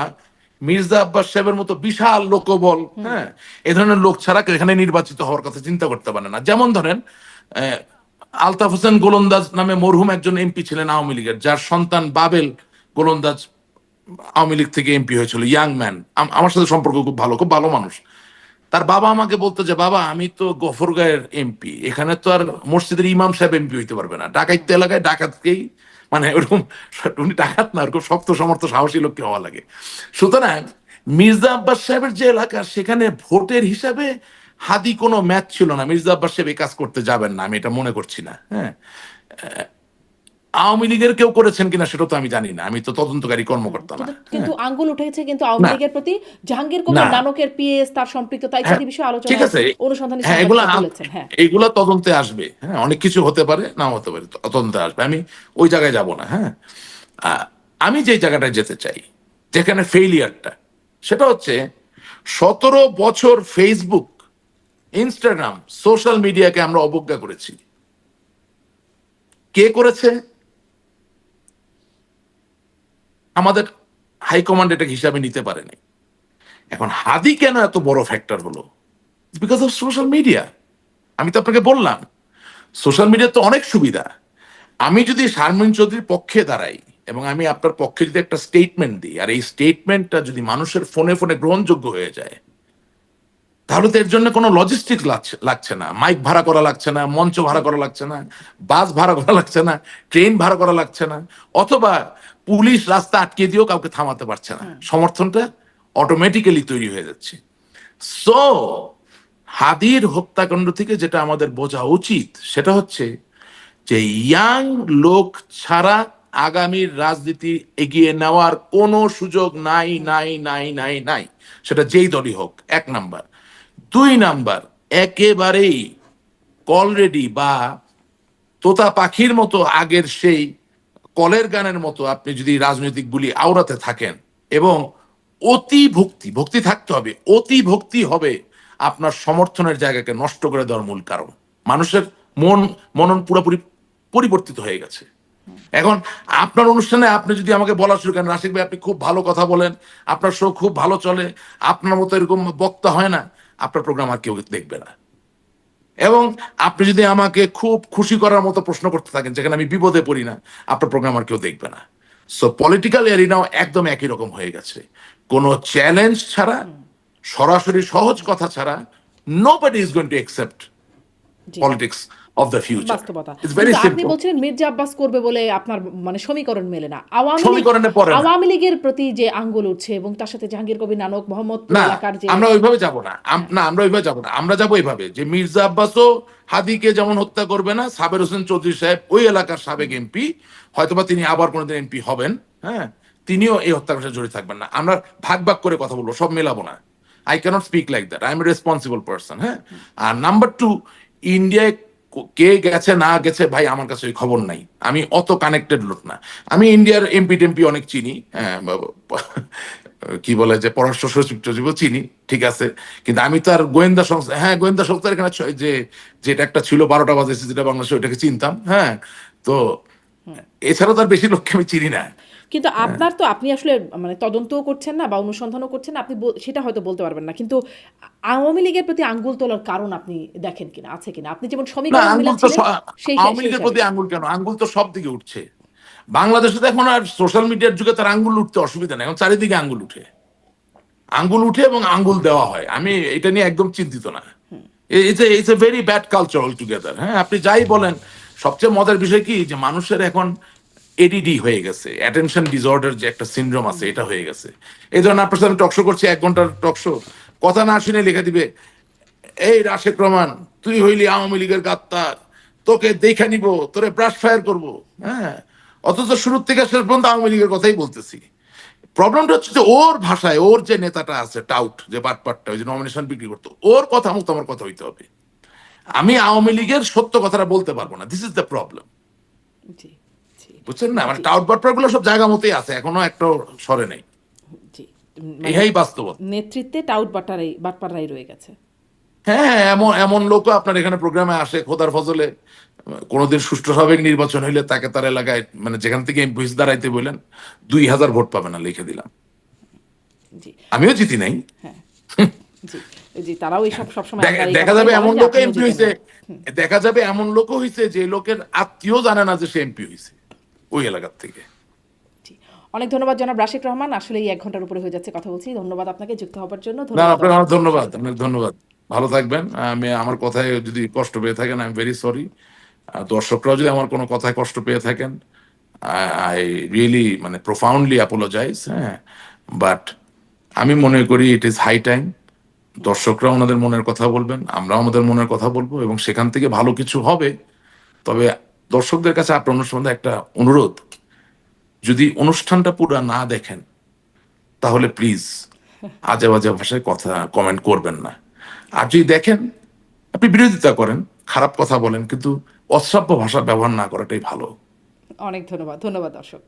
মির্জা আব্বাস সাহেবের মতো বিশাল লোকবল, হ্যাঁ, এ ধরনের লোক ছাড়া কেউ এখানে নির্বাচিত হওয়ার কথা চিন্তা করতে পারে না। যেমন ধরেন আহ, আলতাফ হোসেন গোলন্দাজ নামে মরহুম একজন এমপি ছিলেন আওয়ামী লীগের, যার সন্তান বাবেল গোলন্দাজ আওয়ামী লীগ থেকে এমপি হয়েছিল, ইয়াং ম্যান, আমার সাথে সম্পর্ক খুব ভালো, খুব ভালো মানুষ। তার বাবা আমাকে বলতো যে বাবা আমি তো গফরগাঁয়ের এমপি, এখানে তো আর মসজিদের ইমাম সাহেব এমপি হইতে পারবে না, ডাকাইতে এলাকায় ডাকাতকেই, মানে ওরকম, উনি ডাকাত না, ওরকম শক্ত সমর্থ সাহসী লোককে হওয়া লাগে। সুতরাং মির্জা আব্বাস সাহেবের যে এলাকা, সেখানে ভোটের হিসাবে হাদি কোনো ম্যাচ ছিল না। মির্জা আব্বাস সাহেব এই কাজ করতে যাবেন না, আমি এটা মনে করছি না। হ্যাঁ, আওয়ামী লীগের কেউ করেছেন কিনা সেটা তো আমি জানি না, আমি তো তদন্তকারী কর্মকর্তা না। কিন্তু হ্যাঁ, কিন্তু আঙ্গুল উঠেছে কিন্তু আওয়ামী না, লীগের প্রতি জাহাঙ্গীর কবির না, নানকের পিএস, তার সম্পৃক্ততা হ্যাঁ, ইত্যাদি বিষয়ে ঠিক আলোচনায় আছে, অনুসন্ধানী হ্যাঁ, এগুলা সাংবাদিকরা বলেছেন। হ্যাঁ, এগুলা তদন্তে আসবে। হ্যাঁ, অনেক কিছু হতে পারে, নাও হতে পারে, তদন্তে আসবে, আমি ওই জায়গায় যাব না। হ্যাঁ, আহ, আমি যে জায়গাটায় যেতে চাই, যেখানে ফেইলিয়ারটা, সেটা হচ্ছে 17 বছর ফেসবুক, ইনস্টাগ্রাম, সোশ্যাল মিডিয়াকে আমরা অবজ্ঞা করেছি। কে করেছে? আমাদের হাইকমান্ড এটা হিসাবে নিতে পারেনি। এখন হাদি কেন এত বড় ফ্যাক্টর হলো? Because of social media. আমি তো আপনাকে বললাম সোশ্যাল মিডিয়ার তো অনেক সুবিধা। আমি যদি শারমিন চৌধুরীর পক্ষে দাঁড়াই এবং আমি আপনার পক্ষে যদি একটা স্টেটমেন্ট দিই, আর এই স্টেটমেন্টটা যদি মানুষের ফোনে ফোনে গ্রহণযোগ্য হয়ে যায়, তাহলে তো এর জন্য কোনো লজিস্টিক্স লাগছে না, মাইক ভাড়া করা লাগছে না, মঞ্চ ভাড়া করা লাগছে না, বাস ভাড়া করা লাগছে না, ট্রেন ভাড়া করা লাগছে না, অথবা পুলিশ রাস্তা আটকে দিয়েও কাউকে থামাতে পারছে না, সমর্থনটা অটোমেটিক্যালি তৈরি হয়ে যাচ্ছে। সো হাদির হত্যাকাণ্ড থেকে যেটা আমাদের বোঝা উচিত, সেটা হচ্ছে যে ইয়াং লোক ছাড়া আগামীর রাজনীতি এগিয়ে নেওয়ার কোনো সুযোগ নাই, নাই, নাই, নাই, নাই, সেটা যেই দলই হোক। 1 নাম্বার। 2 নাম্বার, একেবারেই অলরেডি বা তোতা পাখির মতো আগের সেই কলের গানের মতো আপনি যদি রাজনৈতিক বুলি আওড়াতে থাকেন, এবং অতি ভক্তি, ভক্তি থাকতে হবে, অতি ভক্তি হবে আপনার সমর্থনের জায়গাকে নষ্ট করে দেওয়ার মূল কারণ। মানুষের মনন পুরোপুরি পরিবর্তিত হয়ে গেছে। এখন আপনার অনুষ্ঠানে আপনি যদি আমাকে বলা শুরু করেন, রাশিক ভাই আপনি খুব ভালো কথা বলেন, আপনার শো খুব ভালো চলে, আপনার মতো এরকম বক্তা হয় না, আপনার প্রোগ্রাম আর কেউ দেখবে না। এবং আপনি যদি আমাকে খুব খুশি করার মতো প্রশ্ন করতে থাকেন যেখানে আমি বিপদে পড়ি না, আপনার প্রোগ্রাম আর কেউ দেখবে না। সো পলিটিক্যাল এরিনাও একদম একই রকম হয়ে গেছে। কোনো চ্যালেঞ্জ ছাড়া, সরাসরি সহজ কথা ছাড়া, nobody is going to accept G, politics of the future. বাস্তবতা। It's very কিন্তু আপনি simple. বলছিলেন মির্জা আব্বাস করবে বলে আপনার মানে সমীকরণ মেলে না। সমীকরণে পড়ে না। আওয়ামী লীগের প্রতি যে আঙ্গুল উঠছে এবং তার সাথে জাহাঙ্গীর কবির নানক, মোহাম্মদপুর না, এলাকার যে আমরা ওইভাবে যাব না। না, আমরা ওইভাবে যাব না। আমরা যাবো এইভাবে যে মির্জা আব্বাসও হাদিকে যেমন হত্যা করবে না, সাবের হোসেন চৌধুরী সাহেব ওই এলাকার সাবেক এমপি, হয়তোবা তিনি আবার কোনোদিন এমপি হবেন, হ্যাঁ, তিনিও এই হত্যার সাথে জড়িত থাকবেন না। আমরা ভাগ ভাগ করে কথা বলবো, সব মেলাবো না। I can't speak like that, I am a responsible person. হ্যাঁ, আর নাম্বার 2, ইন্ডিয়ায় কে গেছে না গেছে ভাই আমার কাছে ওই খবর নাই, আমি অত কানেক্টেড লোক না। আমি ইন্ডিয়ার এমপি টেমপি অনেক চিনি, হ্যাঁ, কি বলে যে পররাষ্ট্র সচিব টচিবও চিনি, ঠিক আছে, কিন্তু আমি তো আর গোয়েন্দা সংস্থা, হ্যাঁ গোয়েন্দা সংস্থার এখানে যে যেটা একটা ছিল 12টা বাজে যেটা বাংলাদেশে, ওইটাকে চিনতাম। হ্যাঁ, তো এছাড়া তো আর বেশি লোককে আমি চিনি না। কিন্তু আপনার তো আপনি আসলে মানে তদন্তও করছেন না বা অনুসন্ধানও করছেন না, আপনি সেটা হয়তো বলতে পারবেন না। কিন্তু আওয়ামী লীগের প্রতি আঙ্গুল তোলার কারণ আপনি দেখেন কিনা, আছে কিনা? আপনি যেমন না, সমীকরণ আঙ্গুল তো মিলাচ্ছিলেন সেই আওয়ামী সেই লীগের হিসাবে। প্রতি আঙ্গুল কেন? আঙ্গুল তো সব দিকে উঠছে বাংলাদেশে। তো এখন আর সোশ্যাল মিডিয়ার যুগে তার আঙ্গুল উঠতে অসুবিধা নেই, এখন চারিদিকে আঙ্গুল উঠে, আঙ্গুল উঠে এবং আঙ্গুল দেওয়া হয়। আমি এটা নিয়ে একদম চিন্তিত না। It's a very bad culture all together. হ্যাঁ, আপনি যাই বলেন, সবচেয়ে মজার বিষয় কি যে মানুষের এখন এডিডি হয়ে গেছে, অ্যাটেনশন ডিসঅর্ডার যে একটা সিনড্রোম আছে, এটা হয়ে গেছে। এই ধরনের আপনার সাথে টকশো করছি, 1 ঘন্টার টকশো, কথা না শুনে লিখে দিবে, এই রাশেক রহমান তুই হইলি আওয়ামী লীগের গাদ্দার, তোকে দেখে নিব, তোরে ব্রাশ ফায়ার করবো। হ্যাঁ, অথচ শুরুর থেকে শেষ পর্যন্ত আওয়ামী লীগের কথাই বলতেছি। প্রবলেমটা হচ্ছে যে ওর ভাষায় ওর যে নেতাটা আছে টাউট যে বাটপাটটা ওই যে নমিনেশন বিক্রি করতো ওর কথা মতো আমার কথা হইতে হবে। আমি আওয়ামী লীগের সত্য কথাটা বলতে পারবো না, দিস ইজ দ্য প্রবলেম। জি, জি, বুঝছেন না, মানে জি, টাউট বাটপাট গুলো সব জায়গা মতোই আছে, এখনো একটা সরে নেই। জি। মানে ইহাই বাস্তবতা। নেতৃত্বে টাউট বাটপাড়াই রয়ে গেছে। হ্যাঁ হ্যাঁ, এমন এমন লোকও আপনার এখানে প্রোগ্রামে আসে খোদার ফজলে, কোনোদিন সুষ্ঠু স্বাভাবিক নির্বাচন হইলে তাকে তার এলাকায় মানে যেখান থেকে এমপি দাঁড়াইতে বললেন 2000 ভোট পাবে না, লিখে দিলাম। জি, আমিও জিতি নাই। হ্যাঁ, জি, জি। তারাও এইসব সবসময় দেখা আমরা এই দেখা কথাটাই যাবে বলেন এমন যে লোক আপনিও এমপি জিতেন হয়েছে, না। দেখা যাবে এমন লোকও হয়েছে যে লোকের আত্মীয় জানে না যে সে এমপি হয়েছে ওই এলাকার থেকে। জি। অনেক ধন্যবাদ জনাব রাশিদ রহমান। আসলে এই 1 ঘন্টার উপরে হয়ে যাচ্ছে কথা বলছি। ধন্যবাদ আপনাকে যুক্ত হবার জন্য। না ধন্যবাদ আপনার আমার দর্শকদের। ধন্যবাদ, শুভকামনা। অনেক ধন্যবাদ। ভালো থাকবেন। আমি আমার কথায় যদি কষ্ট পেয়ে থাকেন, আই এম ভেরি সরি। দর্শকরাও যদি আমার কোনো কথায় কষ্ট পেয়ে থাকেন, আই রিয়েলি মানে প্রোফাউন্ডলি অ্যাপোলোজাইজ। হ্যাঁ, বাট আমি মনে করি ইট ইজ হাই টাইম দর্শকরা ওনাদের মনের কথা বলবেন, আমরাও আমাদের মনের কথা বলবো, এবং সেখান থেকে ভালো কিছু হবে। তবে দর্শকদের কাছে আপনার অনুষ্ঠানে একটা অনুরোধ, যদি অনুষ্ঠানটা পুরো না দেখেন তাহলে প্লিজ আজে বাজে ভাষায় কথা কমেন্ট করবেন না। আর যদি দেখেন, আপনি বিরোধিতা করেন, খারাপ কথা বলেন, কিন্তু অশ্রাব্য ভাষা ব্যবহার না করাটাই ভালো। অনেক ধন্যবাদ। ধন্যবাদ দর্শক।